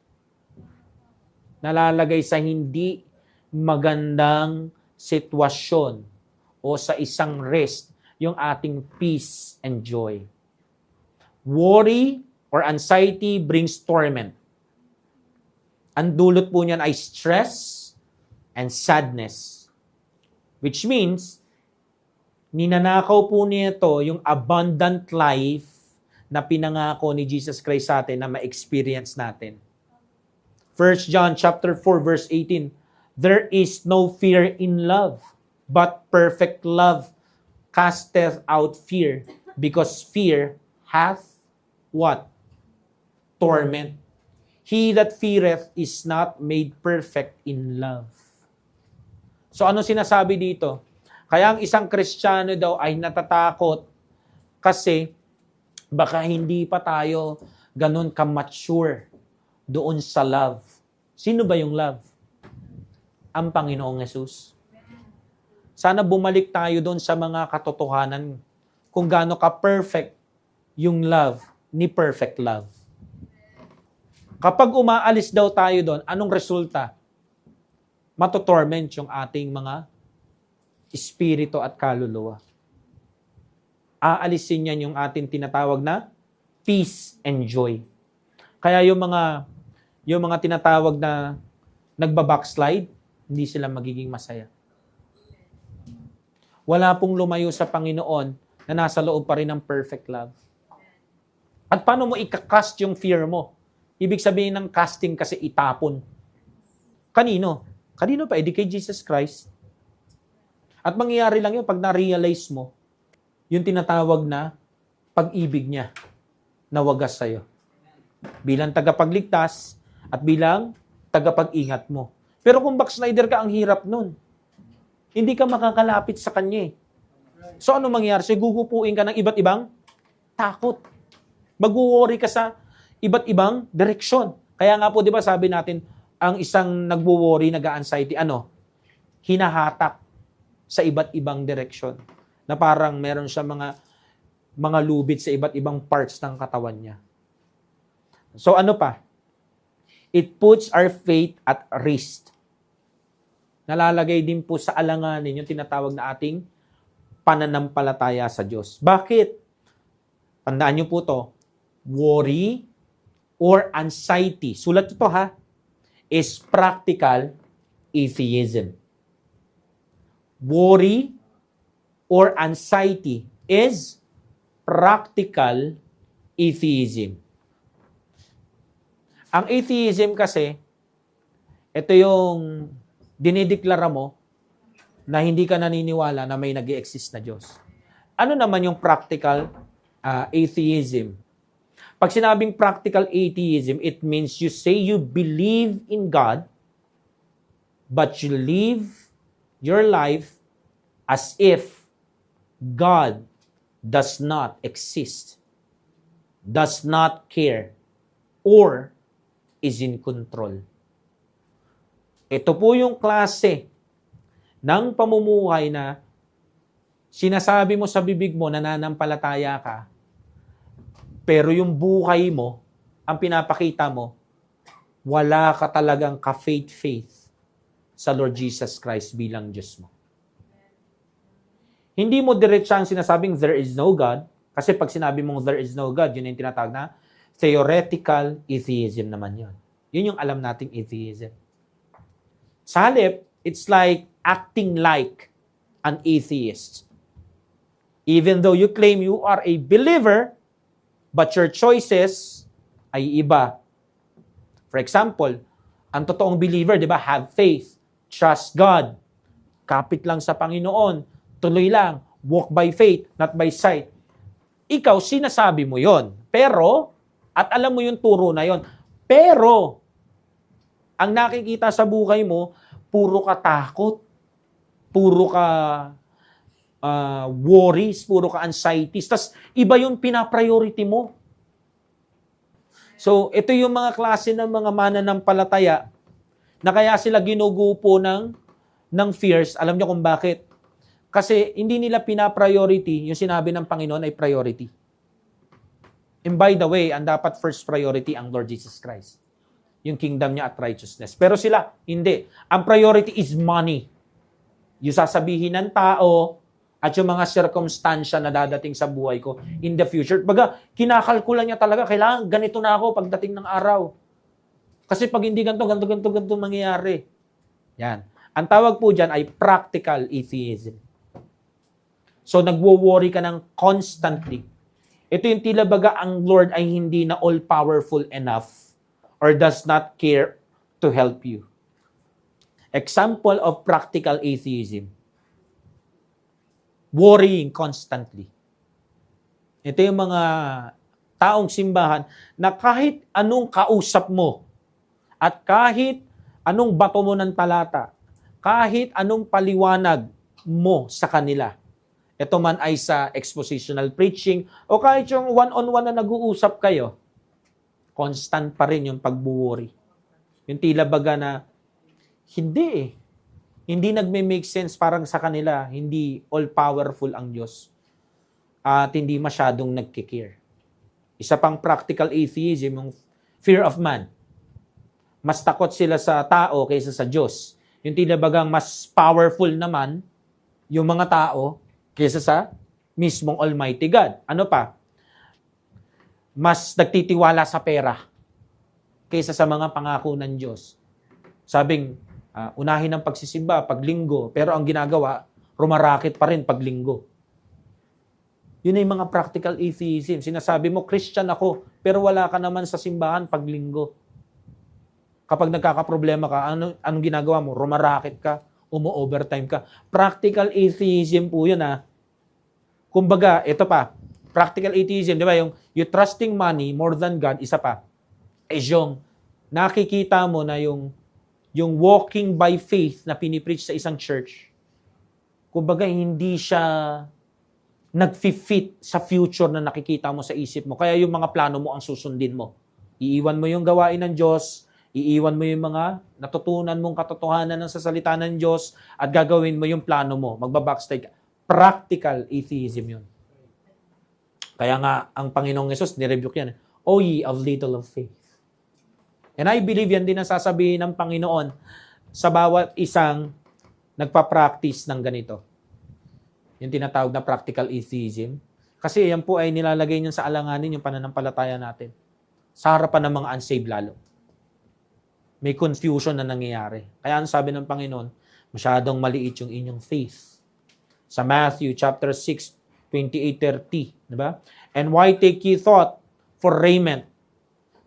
Nalalagay sa hindi magandang sitwasyon o sa isang rest yung ating peace and joy. Worry or anxiety brings torment. Ang dulot po niyan ay stress and sadness. Which means, ninanakaw po nito yung abundant life na pinangako ni Jesus Christ sa atin na ma-experience natin. 1 John chapter 4 verse 18, there is no fear in love, but perfect love casteth out fear, because fear hath what? Torment. He that feareth is not made perfect in love. So ano sinasabi dito? Kaya ang isang Kristiyano daw ay natatakot kasi baka hindi pa tayo ganun ka-mature doon sa love. Sino ba yung love? Ang Panginoong Yesus. Sana bumalik tayo doon sa mga katotohanan kung gaano ka-perfect yung love ni perfect love. Kapag umaalis daw tayo doon, anong resulta? Matotorment yung ating mga espiritu at kaluluwa. Aalisin yan yung ating tinatawag na peace and joy. Kaya yung mga tinatawag na nagba-backslide, hindi sila magiging masaya. Wala pong lumayo sa Panginoon na nasa loob pa rin ng perfect love. At paano mo ikakast yung fear mo? Ibig sabihin ng casting kasi itapon. Kanino? Kanino pa? Kay Jesus Christ. At mangyayari lang yun pag na-realize mo yung tinatawag na pag-ibig niya na wagas sa'yo. Bilang tagapagligtas at bilang tagapag-ingat mo. Pero kung backslider ka, ang hirap nun. Hindi ka makakalapit sa Kanya. So ano mangyayari? So gugupuin ka ng iba't ibang takot. Mag-worry ka sa iba't ibang direksyon. Kaya nga po, di ba sabi natin, ang isang nagwo-worry, nag-anxiety, hinahatak sa iba't ibang direksyon. Na parang meron siya mga mga lubid sa iba't ibang parts ng katawan niya. So ano pa? It puts our faith at risk. Nalalagay din po sa alanganin yung tinatawag na ating pananampalataya sa Diyos. Bakit? Tandaan niyo po to. Worry or anxiety. Sulat ito ha. Is practical atheism. Worry or anxiety is practical atheism. Ang atheism kasi, ito yung dinideklara mo na hindi ka naniniwala na may nag-i-exist na Diyos. Ano naman yung practical atheism? Pag sinabing practical atheism, it means you say you believe in God, but you live your life as if God does not exist, does not care, or is in control. Ito po yung klase ng pamumuhay na sinasabi mo sa bibig mo, nananampalataya ka, pero yung buhay mo, ang pinapakita mo, wala ka talagang ka-faith sa Lord Jesus Christ bilang Diyos mo. Hindi mo diretsang sinasabing there is no God, kasi pag sinabi mong there is no God, yun yung tinatawag na theoretical atheism naman yun. Yun yung alam nating atheism. Sa halip, it's like acting like an atheist. Even though you claim you are a believer, but your choices ay iba. For example, ang totoong believer, di ba, have faith, trust God, kapit lang sa Panginoon, tuloy lang, walk by faith, not by sight. Ikaw, sinasabi mo yon. Pero, at alam mo yung turo na yon. Pero, ang nakikita sa buhay mo, puro ka takot, puro ka worries, puro ka anxieties, tas iba yung pinapriority mo. So, ito yung mga klase ng mga mananampalataya na kaya sila ginugupo ng fears. Alam niyo kung bakit? Kasi hindi nila pinapriority, yung sinabi ng Panginoon ay priority. And by the way, ang dapat first priority ang Lord Jesus Christ. Yung kingdom niya at righteousness. Pero sila, hindi. Ang priority is money. Yung sasabihin ng tao at yung mga circumstansya na dadating sa buhay ko in the future. Baga, kinakalkulan niya talaga, kailangan ganito na ako pagdating ng araw. Kasi pag hindi ganito mangyayari. Yan. Ang tawag po dyan ay practical atheism. So, nagwo-worry ka ng constantly. Ito yung tila baga ang Lord ay hindi na all-powerful enough or does not care to help you. Example of practical atheism. Worrying constantly. Ito yung mga taong simbahan na kahit anong kausap mo at kahit anong bato mo ng talata, kahit anong paliwanag mo sa kanila, ito man ay sa expositional preaching o kahit yung one-on-one na nag-uusap kayo, constant pa rin yung pagbuworry. Yung tila baga na, hindi nagme-make sense parang sa kanila, hindi all-powerful ang Diyos at hindi masyadong nagkikare. Isa pang practical atheism, yung fear of man. Mas takot sila sa tao kaysa sa Diyos. Yung tila bagang mas powerful naman yung mga tao kaysa sa mismong Almighty God. Ano pa? Mas nagtitiwala sa pera kaysa sa mga pangako ng Diyos. Sabing, unahin ang pagsisimba, paglinggo, pero ang ginagawa, rumarakit pa rin paglinggo. Yun ay mga practical atheism. Sinasabi mo, Christian ako, pero wala ka naman sa simbahan paglinggo. Kapag nagkakaproblema ka, anong ginagawa mo? Rumarakit ka, umu-overtime ka. Practical atheism po yun Kumbaga, ito pa, practical atheism, di ba? Yung you trusting money more than God, isa pa, is yung nakikita mo na yung walking by faith na pinipreach sa isang church, kumbaga, hindi siya nag-fit sa future na nakikita mo sa isip mo. Kaya yung mga plano mo ang susundin mo. Iiwan mo yung gawain ng Diyos, iiwan mo yung mga natutunan mong katotohanan ng sasalita ng Diyos at gagawin mo yung plano mo. Magbabackslide ka. Practical atheism yun. Kaya nga, ang Panginoong Yesus, nirebuke yan. O ye of little of faith. And I believe yan din ang sasabihin ng Panginoon sa bawat isang nagpa-practice ng ganito. Yung tinatawag na practical atheism. Kasi yan po ay nilalagay niyan sa alanganin yung pananampalataya natin. Sa harapan ng mga unsaved lalo. May confusion na nangyayari. Kaya ang sabi ng Panginoon, masyadong maliit yung inyong faith. Sa Matthew chapter 6, 28-30, diba? And why take ye thought for raiment?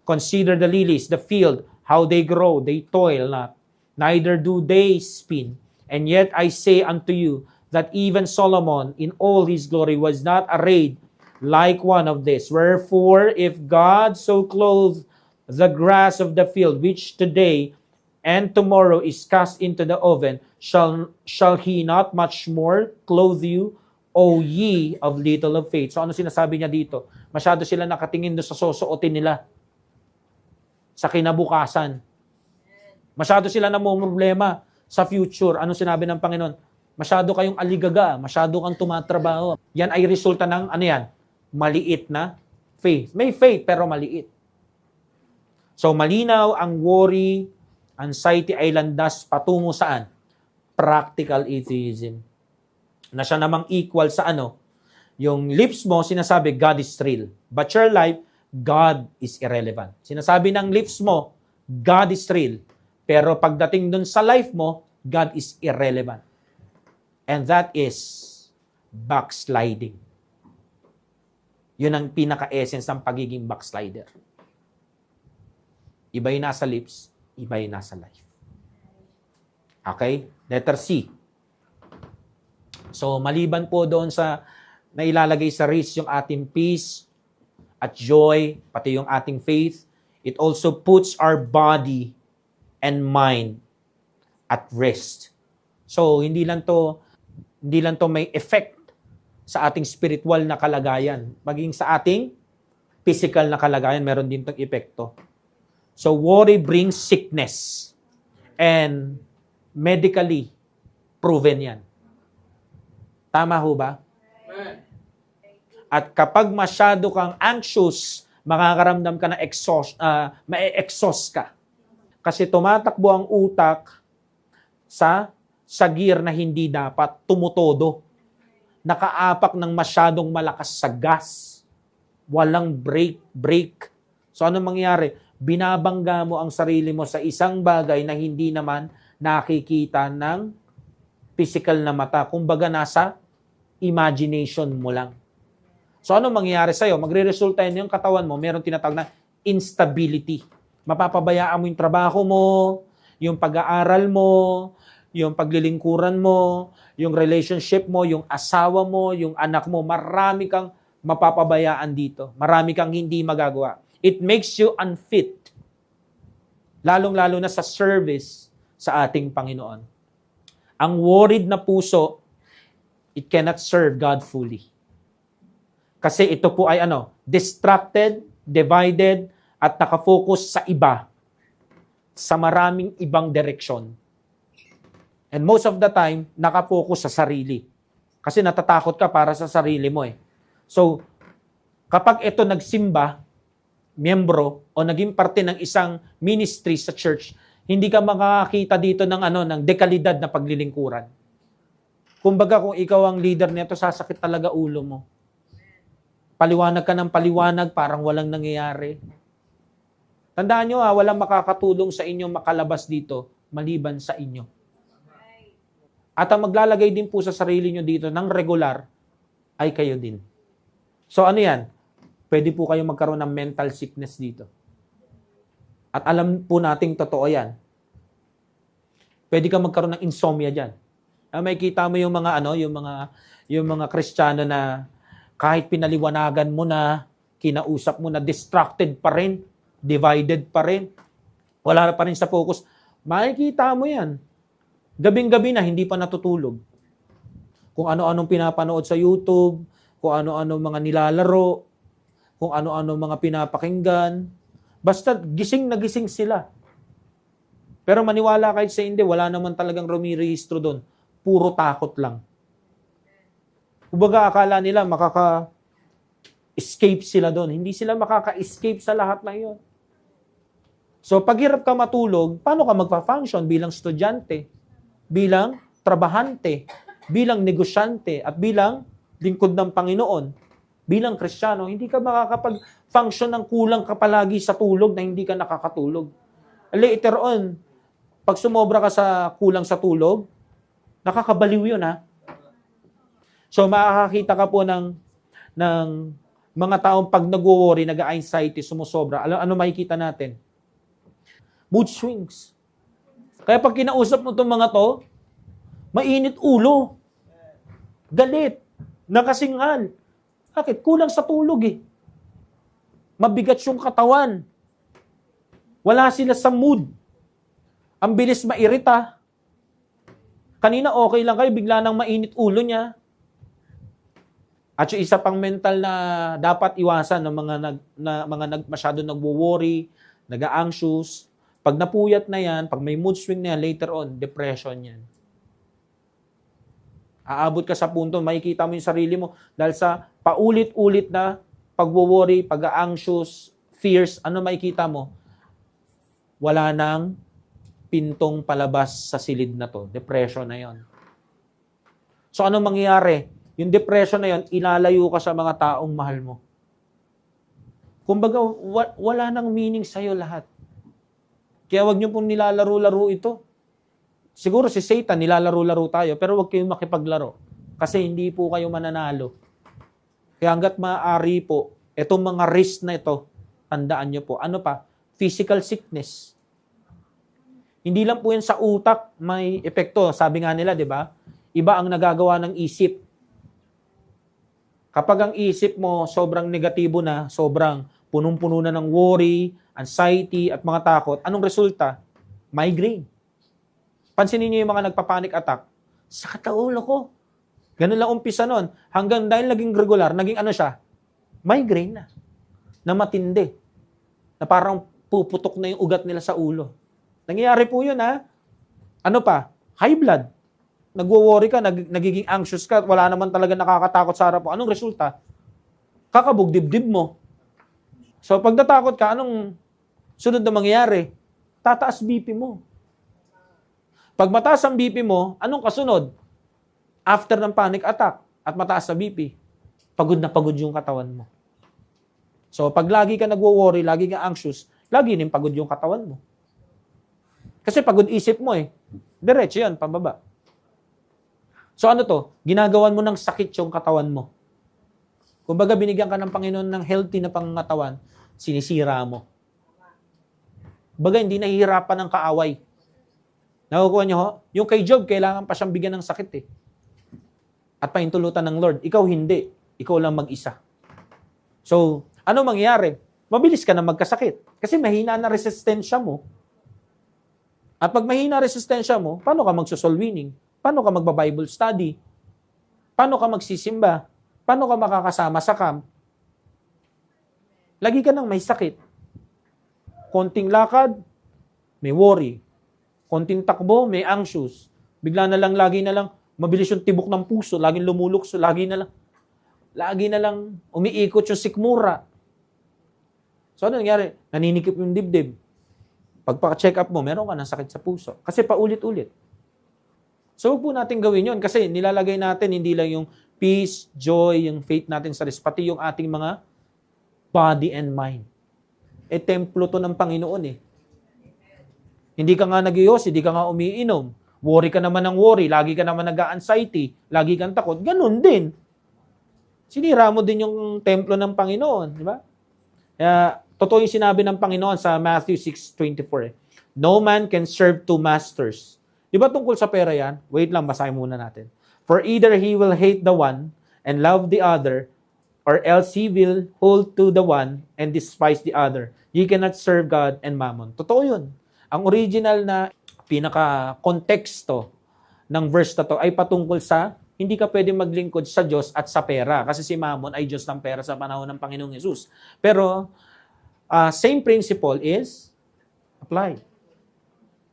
Consider the lilies, the field, how they grow, they toil not, neither do they spin. And yet I say unto you, that even Solomon in all his glory was not arrayed like one of this. Wherefore, if God so clothe the grass of the field, which today and tomorrow is cast into the oven, shall he not much more clothe you, O ye of little of faith? So ano sinasabi niya dito? Masyado sila nakatingin doon sa susuotin nila. Sa kinabukasan. Masyado sila namumroblema sa future. Ano sinabi ng Panginoon? Masyado kayong aligaga, masyado kang tumatrabaho. Yan ay resulta ng, ano yan? Maliit na faith. May faith, pero maliit. So, malinaw ang worry, anxiety ay landas patungo saan? Practical atheism. Na siya namang equal sa ano? Yung lips mo, sinasabi, God is real. But your life, God is irrelevant. Sinasabi ng lips mo, God is real. Pero pagdating dun sa life mo, God is irrelevant. And that is backsliding. Yun ang pinaka-essence ng pagiging backslider. Iba yung nasa lips, iba yung nasa life. Okay? Letter C. So, maliban po doon sa nailalagay sa risk yung ating peace at joy, pati yung ating faith, it also puts our body and mind at rest. So, hindi lang to may effect sa ating spiritual na kalagayan. Maging sa ating physical na kalagayan, meron din itong epekto. So, worry brings sickness. And medically proven yan. Tama ho ba? At kapag masyado kang anxious, makakaramdam ka na ma-exhaust ka. Kasi tumatakbo ang utak sa gear na hindi dapat, tumutodo. Nakaapak ng masyadong malakas sa gas. Walang brake. So ano mangyayari? Binabangga mo ang sarili mo sa isang bagay na hindi naman nakikita ng physical na mata. Kumbaga nasa imagination mo lang. So ano mangyayari sa'yo? Magre-resulta yun yung katawan mo, meron tinatawag na instability. Mapapabayaan mo yung trabaho mo, yung pag-aaral mo, yung paglilingkuran mo, yung relationship mo, yung asawa mo, yung anak mo, marami kang mapapabayaan dito. Marami kang hindi magagawa. It makes you unfit. Lalong-lalo na sa service sa ating Panginoon. Ang worried na puso, it cannot serve God fully. Kasi ito po ay distracted, divided, at nakafocus sa iba, sa maraming ibang direksyon. And most of the time, nakafocus sa sarili. Kasi natatakot ka para sa sarili mo eh. So, kapag ito nagsimba, miyembro, o naging parte ng isang ministry sa church, hindi ka makakita dito ng dekalidad na paglilingkuran. Kumbaga, kung ikaw ang leader nito, sasakit talaga ulo mo. Paliwanag ka ng paliwanag, parang walang nangyayari. Tandaan nyo walang makakatulong sa inyo makalabas dito, maliban sa inyo. At ang maglalagay din po sa sarili nyo dito ng regular, ay kayo din. So ano yan? Pwede po kayo magkaroon ng mental sickness dito. At alam po nating totoo yan. Pwede ka magkaroon ng insomnia dyan. May kita mo yung mga Kristiyano na kahit pinaliwanagan mo na, kinausap mo na, distracted pa rin, divided pa rin, wala pa rin sa focus. Makikita mo yan. Gabing-gabi na, hindi pa natutulog. Kung ano-anong pinapanood sa YouTube, kung ano-anong mga nilalaro, kung ano-anong mga pinapakinggan. Basta gising na gising sila. Pero maniwala kahit sa hindi, wala naman talagang rumirehistro doon. Puro takot lang. Kumbaga akala nila escape sila doon. Hindi sila makaka-escape sa lahat na iyon. So, pag hirap ka matulog, paano ka magpa-function bilang estudyante, bilang trabahante, bilang negosyante, at bilang lingkod ng Panginoon, bilang Kristiyano? Hindi ka makakapag-function ng kulang ka palagi sa tulog na hindi ka nakakatulog. Later on, pag sumobra ka sa kulang sa tulog, nakakabaliw yun, ha? So, makakakita ka po ng mga taong pag nag-worry, nag-anxiety, sumusobra. Ano makikita natin? Mood swings. Kaya pag kinausap mo itong mga to, mainit ulo. Galit. Nakasingal. Bakit? Kulang sa tulog eh. Mabigat yung katawan. Wala sila sa mood. Ang bilis mairita. Kanina okay lang kayo, bigla nang mainit ulo niya. At yung isa pang mental na dapat iwasan ng mga masyado nagwo-worry, nag-anxious. Pag napuyat na yan, pag may mood swing na yan, later on, depression yan. Aabot ka sa punto, makikita mo yung sarili mo dahil sa paulit-ulit na pagwo-worry, pag-anxious, fears, ano makikita mo? Wala nang pintong palabas sa silid na to. Depression na yon. So ano mangyayari? Yung depression na yon, ilalayo ka sa mga taong mahal mo. Kumbaga, wala nang meaning sa'yo lahat. Kaya wag niyo pong nilalaro-laro ito. Siguro si Satan, nilalaro-laro tayo, pero wag kayong makipaglaro. Kasi hindi po kayo mananalo. Kaya hanggat maaari po, itong mga risk na ito, tandaan niyo po. Ano pa? Physical sickness. Hindi lang po yan sa utak may epekto. Sabi nga nila, di ba? Iba ang nagagawa ng isip. Kapag ang isip mo sobrang negatibo na, sobrang punong-puno na ng worry, anxiety, at mga takot, anong resulta? Migraine. Pansinin niyo yung mga nagpa-panic attack. Sakit ang ulo ko. Ganun lang umpisa nun. Hanggang dahil naging regular, naging ano siya? Migraine na. Na matindi. Na parang puputok na yung ugat nila sa ulo. Nangyayari po yun, ha? Ano pa? High blood. Nagwo-worry ka, nagiging anxious ka, wala naman talaga nakakatakot sa harap mo. Anong resulta? Kakabog dibdib mo. So, pag natakot ka, anong sunod na mangyayari? Tataas BP mo. Pag mataas ang BP mo, anong kasunod? After ng panic attack at mataas sa BP, pagod na pagod yung katawan mo. So, pag lagi ka nagwo-worry, lagi ka anxious, lagi din pagod yung katawan mo. Kasi pagod isip mo eh. Diretso yan, pababa. So ano to? Ginagawan mo ng sakit yung katawan mo. Kumbaga binigyan ka ng Panginoon ng healthy na pangangatawan, sinisira mo. Kumbaga hindi nahihirapan ng kaaway. Nakukuha niyo ho? Yung kay Job, kailangan pa siyang bigyan ng sakit eh. At pahintulutan ng Lord. Ikaw hindi. Ikaw lang mag-isa. So, ano mangyayari? Mabilis ka na magkasakit. Kasi mahina na resistensya mo. At pag mahina resistensya mo, paano ka magsusolwining? Paano ka magba-Bible study? Paano ka magsisimba? Paano ka makakasama sa camp? Lagi ka nang may sakit. Konting lakad, may worry. Konting takbo, may anxious. Bigla na lang, lagi na lang, mabilis yung tibok ng puso, laging lumulukso, lagi na lang umiikot yung sikmura. So ano nangyari? Naninikip yung dibdib. Pagpa-check up mo, meron ka ng sakit sa puso. Kasi paulit-ulit. So, huwag po natin gawin yun kasi nilalagay natin hindi lang yung peace, joy, yung faith natin sa Diyos, pati yung ating mga body and mind. Templo to ng Panginoon eh. Hindi ka nga nag-ios, hindi ka nga umiinom. Worry ka naman ng worry, lagi ka naman nag-anxiety, lagi kang takot. Ganun din. Sinira mo din yung templo ng Panginoon, di ba? Kaya, totoo yung sinabi ng Panginoon sa Matthew 6:24. No man can serve two masters. Di ba tungkol sa pera yan? Wait lang, basahin muna natin. For either he will hate the one and love the other, or else he will hold to the one and despise the other. Ye cannot serve God and mammon. Totoo yun. Ang original na pinaka-konteksto ng verse na to ay patungkol sa hindi ka pwede maglingkod sa Diyos at sa pera. Kasi si mammon ay Diyos ng pera sa panahon ng Panginoong Yesus. Pero, same principle is applied.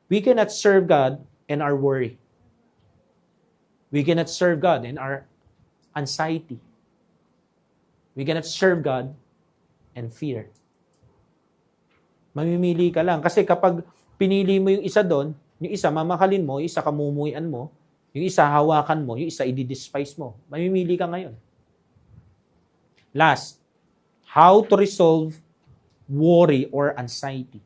We cannot serve God and our worry. We cannot serve God in our anxiety. We cannot serve God and fear. Mamimili ka lang. Kasi kapag pinili mo yung isa doon, yung isa mamahalin mo, yung isa kamumuhian mo, yung isa hawakan mo, yung isa i-despise mo. Mamimili ka ngayon. Last, how to resolve worry or anxiety.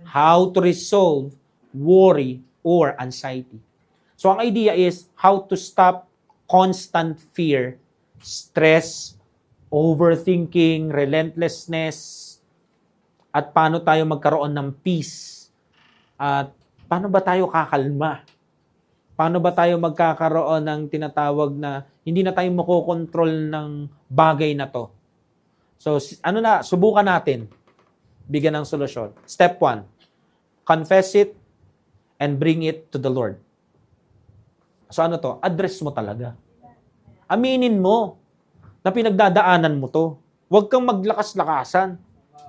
How to resolve worry or anxiety. So ang idea is how to stop constant fear, stress, overthinking, relentlessness, at paano tayo magkaroon ng peace. At paano ba tayo kakalma? Paano ba tayo magkakaroon ng tinatawag na hindi na tayo makokontrol ng bagay na to? So, subukan natin. Bigyan ng solusyon. Step 1, confess it and bring it to the Lord. So ano to? Address mo talaga. Aminin mo na pinagdadaanan mo to. Huwag kang maglakas-lakasan.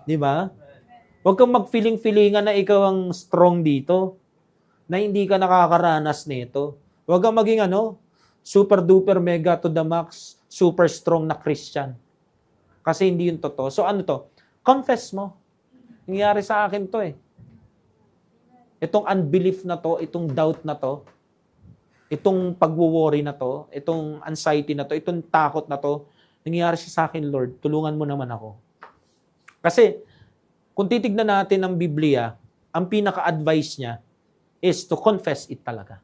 Di ba? Huwag kang mag-feeling-feelingan na ikaw ang strong dito. Na hindi ka nakakaranas nito. Huwag kang maging super-duper mega to the max, super strong na Christian. Kasi hindi yun totoo. So ano to? Confess mo. Nangyari sa akin to eh. Itong unbelief na to, itong doubt na to, itong pag-worry na to, itong anxiety na to, itong takot na to, nangyayari siya sa akin, Lord, tulungan mo naman ako. Kasi, kung titignan natin ang Biblia, ang pinaka-advice niya is to confess it talaga.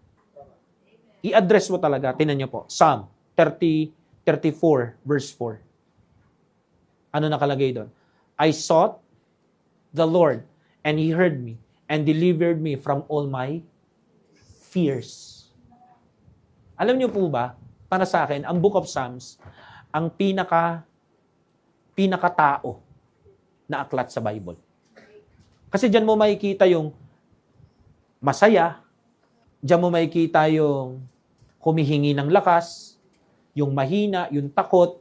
I-address mo talaga. Tingnan niyo po, Psalm 34, verse 4. Ano nakalagay doon? I sought the Lord, and He heard me, and delivered me from all my fears. Alam niyo po ba, para sa akin, ang Book of Psalms, ang pinakatao na aklat sa Bible. Kasi diyan mo makikita yung masaya, diyan mo makikita yung humihingi ng lakas, yung mahina, yung takot.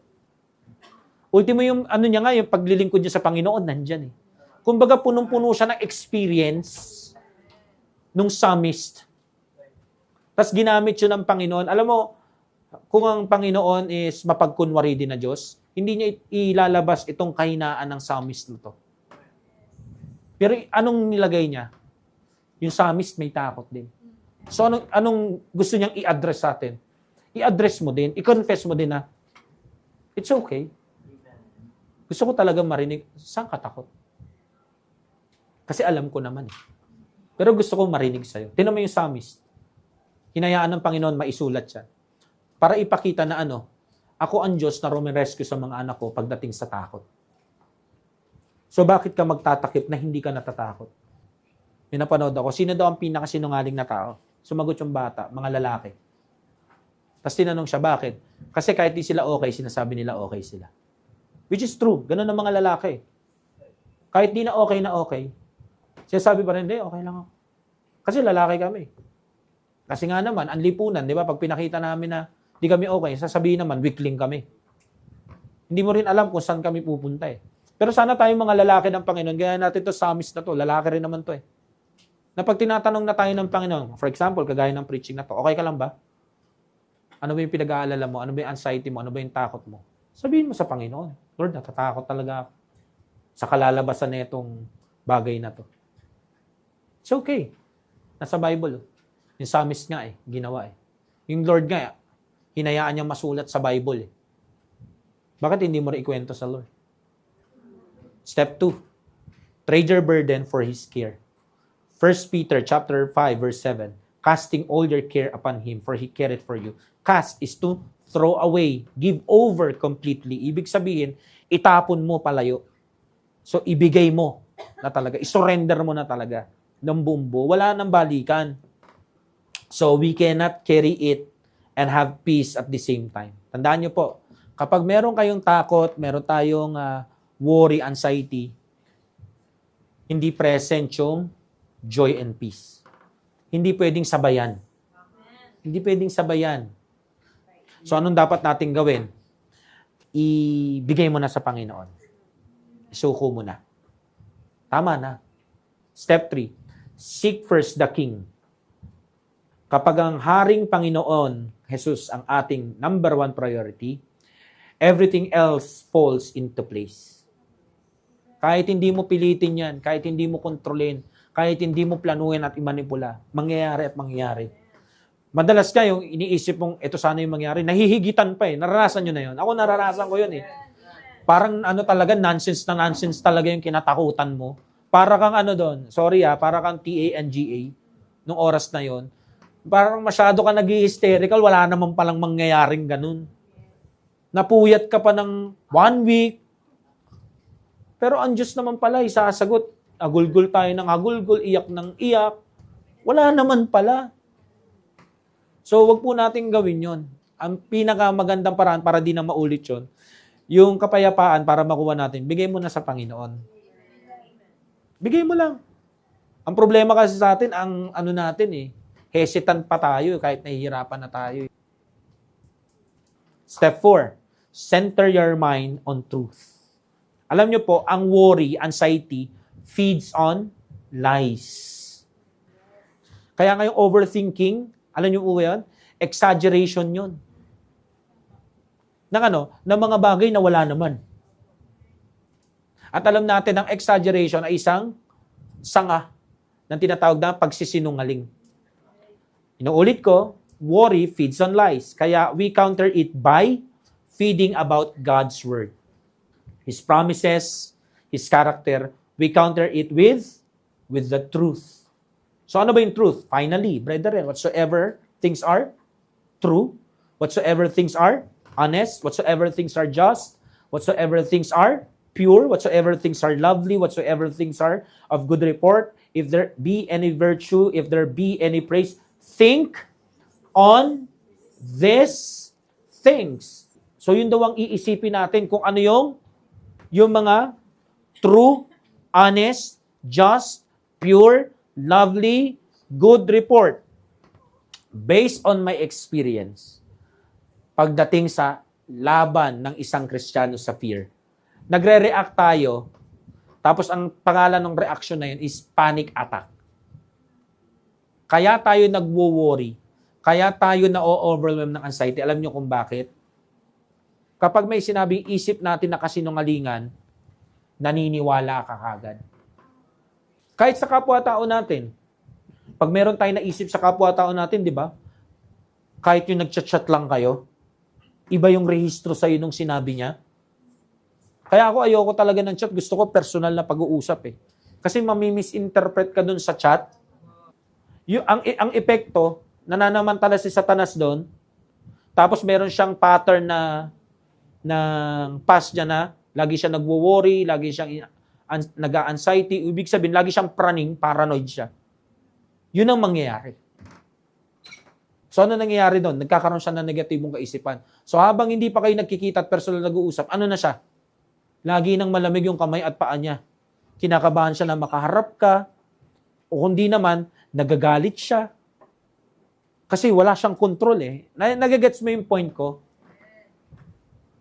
Ultimo yung niya nga, yung paglilingkod niya sa Panginoon, nandyan eh. Kumbaga punong-puno siya ng experience nung psalmist. Tapos ginamit yun ng Panginoon. Alam mo, kung ang Panginoon is mapagkunwari din na Diyos, hindi niya ilalabas itong kahinaan ng psalmist na to. Pero anong nilagay niya? Yung psalmist may takot din. So anong gusto niyang i-address sa atin? I-address mo din, i-confess mo din na, it's okay. Gusto ko talaga marinig, saan ka takot? Kasi alam ko naman. Pero gusto ko marinig sa'yo. Tingnan mo yung psalmist. Hinayaan ng Panginoon maisulat siya. Para ipakita na ako ang Diyos na rumirescue sa mga anak ko pagdating sa takot. So bakit ka magtatakip na hindi ka natatakot? May napanood ako, sino daw ang pinakasinungaling na tao? Sumagot yung bata, mga lalaki. Tapos tinanong siya, bakit? Kasi kahit di sila okay, sinasabi nila okay sila. Which is true. Ganun ang mga lalaki. Kahit di na okay, sinasabi pa rin, okay lang ako. Kasi lalaki kami. Kasi nga naman, ang lipunan, di ba? Pag pinakita namin na di kami okay, sasabihin naman, weakling kami. Hindi mo rin alam kung saan kami pupunta eh. Pero sana tayong mga lalaki ng Panginoon, gaya natin to psalmist na to, lalaki rin naman to eh. Na pag tinatanong na tayo ng Panginoon, for example, kagaya ng preaching na to, okay ka lang ba? Ano ba yung pinag-aalala mo? Ano ba yung anxiety mo? Ano ba yung takot mo? Sabihin mo sa Panginoon, Lord, natatakot talaga ako sa kalalabasan na itong bagay na to. It's okay. Nasa Bible. Yung psalmist nga ginawa Yung Lord nga, hinayaan niya masulat sa Bible Bakit hindi mo rin ikwento sa Lord? Step 2. Trade your burden for His care. 1 Peter chapter 5, verse 7. Casting all your care upon Him, for He careth for you. Cast is to throw away, give over completely. Ibig sabihin, itapon mo palayo. So, ibigay mo na talaga. I-surrender mo na talaga ng bumbo. Wala nang balikan. So, we cannot carry it and have peace at the same time. Tandaan nyo po, kapag meron kayong takot, meron tayong worry, anxiety, hindi present yung joy and peace. Hindi pwedeng sabayan. Hindi pwedeng sabayan. So, anong dapat nating gawin? Ibigay mo na sa Panginoon. Isuko mo na. Tama na. Step 3. Seek first the King. Kapag ang Haring Panginoon, Jesus, ang ating number 1 priority, everything else falls into place. Kahit hindi mo pilitin yan, kahit hindi mo kontrolin, kahit hindi mo planuhin at imanipula, mangyayari at mangyayari. Madalas ka yung iniisip mong, ito sana yung mangyayari, nahihigitan pa eh. Naranasan nyo na yun. Ako naranasan ko yun eh. Parang talaga, nonsense na nonsense talaga yung kinatakutan mo. Para kang doon, sorry para kang TANGA, nung oras na yon. Parang masyado ka nag-hysterical, wala naman palang mangyayaring ganun. Napuyat ka pa ng 1 week, pero ang Diyos naman pala, isasagot, agulgul tayo ng agulgul, iyak ng iyak, wala naman pala. So, wag po natin gawin yon. Ang pinakamagandang paraan para di na maulit yon, yung kapayapaan para makuha natin, bigay mo na sa Panginoon. Bigay mo lang. Ang problema kasi sa atin, ang natin hesitant pa tayo kahit nahihirapan na tayo. Step 4, center your mind on truth. Alam nyo po, ang worry, anxiety, feeds on lies. Kaya ngayong overthinking, alam nyo po yan? Exaggeration yun. Ng mga bagay na wala naman. At alam natin, ang exaggeration ay isang sanga ng tinatawag na pagsisinungaling. Inuulit ko, worry feeds on lies. Kaya we counter it by feeding about God's Word. His promises, His character, we counter it with the truth. So ano ba yung truth? Finally, brethren, whatsoever things are true, whatsoever things are honest, whatsoever things are just, whatsoever things are pure, whatsoever things are lovely, whatsoever things are of good report, if there be any virtue, if there be any praise, think on these things. So yun daw ang iisipin natin kung ano yung mga true, honest, just, pure, lovely, good report. Based on my experience, pagdating sa laban ng isang Kristiyano sa fear, nagre-react tayo, tapos ang pangalan ng reaction na yun is panic attack. Kaya tayo nagwo-worry, kaya tayo na-overwhelm ng anxiety. Alam nyo kung bakit? Kapag may sinabing isip natin na kasinungalingan, naniniwala ka kagad. Kahit sa kapwa-tao natin, pag meron tayo naisip sa kapwa-tao natin, di ba? Kahit yung nagchat-chat lang kayo, iba yung rehistro sa'yo nung sinabi niya. Kaya ako ayoko talaga ng chat. Gusto ko personal na pag-uusap eh. Kasi mamimisinterpret ka dun sa chat. Ang epekto, nananamantala si Satanas doon, tapos meron siyang pattern ng past niya na lagi siya nagwo-worry, lagi siyang nag-anxiety. Ibig sabihin, lagi siyang praning, paranoid siya. Yun ang mangyayari. So ano nangyayari doon? Nagkakaroon siya ng negatibong kaisipan. So habang hindi pa kayo nagkikita at personal nag-uusap, ano na siya? Lagi nang malamig yung kamay at paa niya. Kinakabahan siya na makaharap ka. O kundi naman, nagagalit siya. Kasi wala siyang control eh. Nagagets mo yung point ko?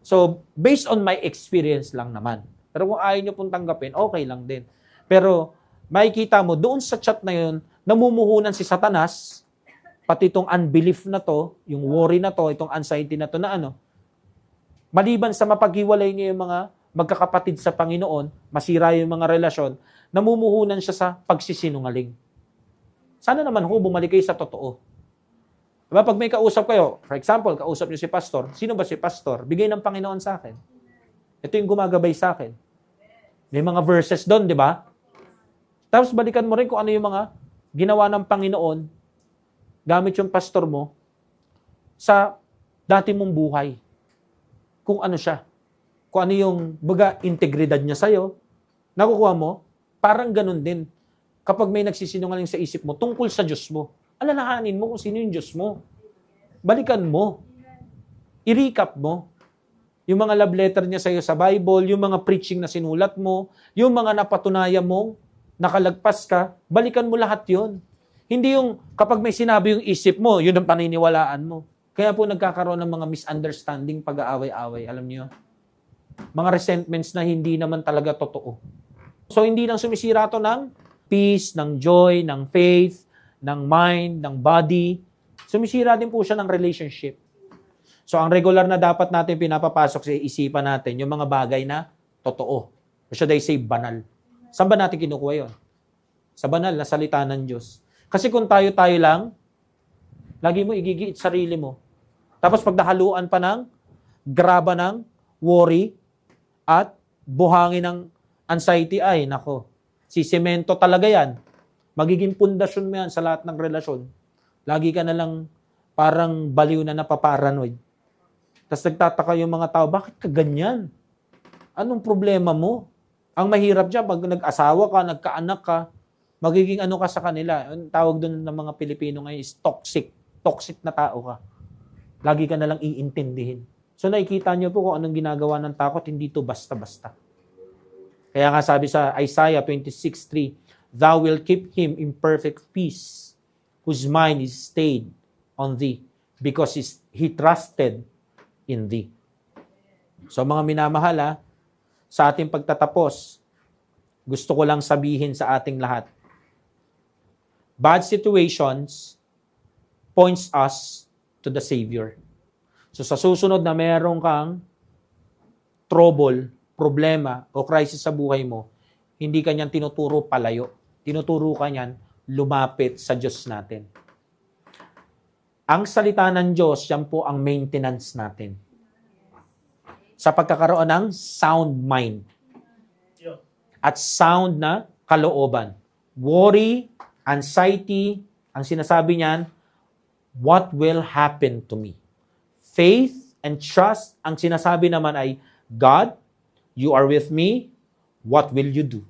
So, based on my experience lang naman. Pero kung ayaw nyo pong tanggapin, okay lang din. Pero, makikita mo, doon sa chat na yun, namumuhunan si Satanas, pati itong unbelief na to, yung worry na to, itong anxiety na to na maliban sa mapaghiwalay niya yung mga magkakapatid sa Panginoon, masira yung mga relasyon, namumuhunan siya sa pagsisinungaling. Sana naman bumalik kayo sa totoo. Diba? Pag may kausap kayo, for example, kausap niyo si pastor, sino ba si pastor? Bigay ng Panginoon sa akin. Ito yung gumagabay sa akin. May mga verses doon, di ba? Tapos balikan mo rin kung ano yung mga ginawa ng Panginoon gamit yung pastor mo sa dati mong buhay. Kung ano siya. Kung ano yung integridad niya sa'yo, nakukuha mo, parang ganun din. Kapag may nagsisinungaling sa isip mo, tungkol sa Diyos mo, alalahanin mo kung sino yung Diyos mo. Balikan mo. I-recap mo. Yung mga love letter niya sa'yo sa Bible, yung mga preaching na sinulat mo, yung mga napatunayan mong nakalagpas ka, balikan mo lahat yon. Hindi yung kapag may sinabi yung isip mo, yun ang paniniwalaan mo. Kaya po nagkakaroon ng mga misunderstanding, pag-aaway-away. Alam niyo? Mga resentments na hindi naman talaga totoo. So hindi lang sumisira to ng peace, ng joy, ng faith, ng mind, ng body. Sumisira din po siya ng relationship. So, ang regular na dapat natin pinapapasok sa isipan natin, yung mga bagay na totoo. Or should I say, banal. Saan ba natin kinukuha yun? Sa banal na salita ng Diyos. Kasi kung tayo-tayo lang, lagi mo igigiit sarili mo. Tapos pagdahaluan pa ng graba ng worry at buhangin ng anxiety, ay, nako, sisemento talaga yan. Magiging pundasyon mo yan sa lahat ng relasyon. Lagi ka na lang parang baliw na napaparanoid. Tapos nagtataka yung mga tao, bakit ka ganyan? Anong problema mo? Ang mahirap dyan, pag nag-asawa ka, nagkaanak ka, magiging ano ka sa kanila. Ang tawag doon ng mga Pilipino ngayon is toxic. Toxic na tao ka. Lagi ka na lang iintindihin. So nakikita niyo po kung anong ginagawa ng takot, hindi to basta-basta. Kaya nga sabi sa Isaiah 26:3, Thou will keep him in perfect peace, whose mind is stayed on thee, because he trusted in thee. So mga minamahal, sa ating pagtatapos, gusto ko lang sabihin sa ating lahat, bad situations points us to the Savior. So sa susunod na meron kang trouble, problema, o crisis sa buhay mo, hindi ka niyan tinuturo palayo. Tinuturo ka niyan lumapit sa Diyos natin. Ang salita ng Diyos, yan po ang maintenance natin. Sa pagkakaroon ng sound mind. At sound na kalooban. Worry, anxiety, ang sinasabi niyan, what will happen to me? Faith and trust, ang sinasabi naman ay, God, you are with me, what will you do?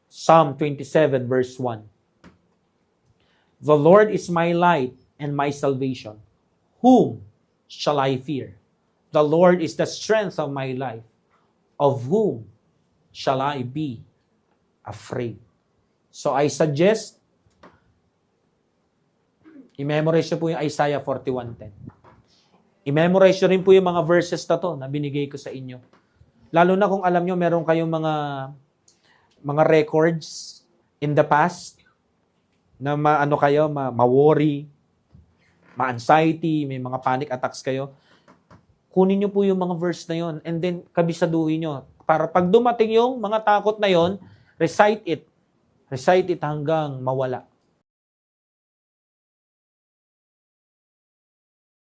Psalm 27 verse 1. The Lord is my light and my salvation. Whom shall I fear? The Lord is the strength of my life. Of whom shall I be afraid? So I suggest, i-memorize nyo po yung Isaiah 41:10. I-memorize nyo rin po yung mga verses na to na binigay ko sa inyo. Lalo na kung alam nyo, meron kayong mga records in the past na ma-worry, ma-anxiety, may mga panic attacks kayo. Kunin nyo po yung mga verse na yon and then kabisaduhin nyo. Para pag dumating yung mga takot na yon, recite it. Recite it hanggang mawala.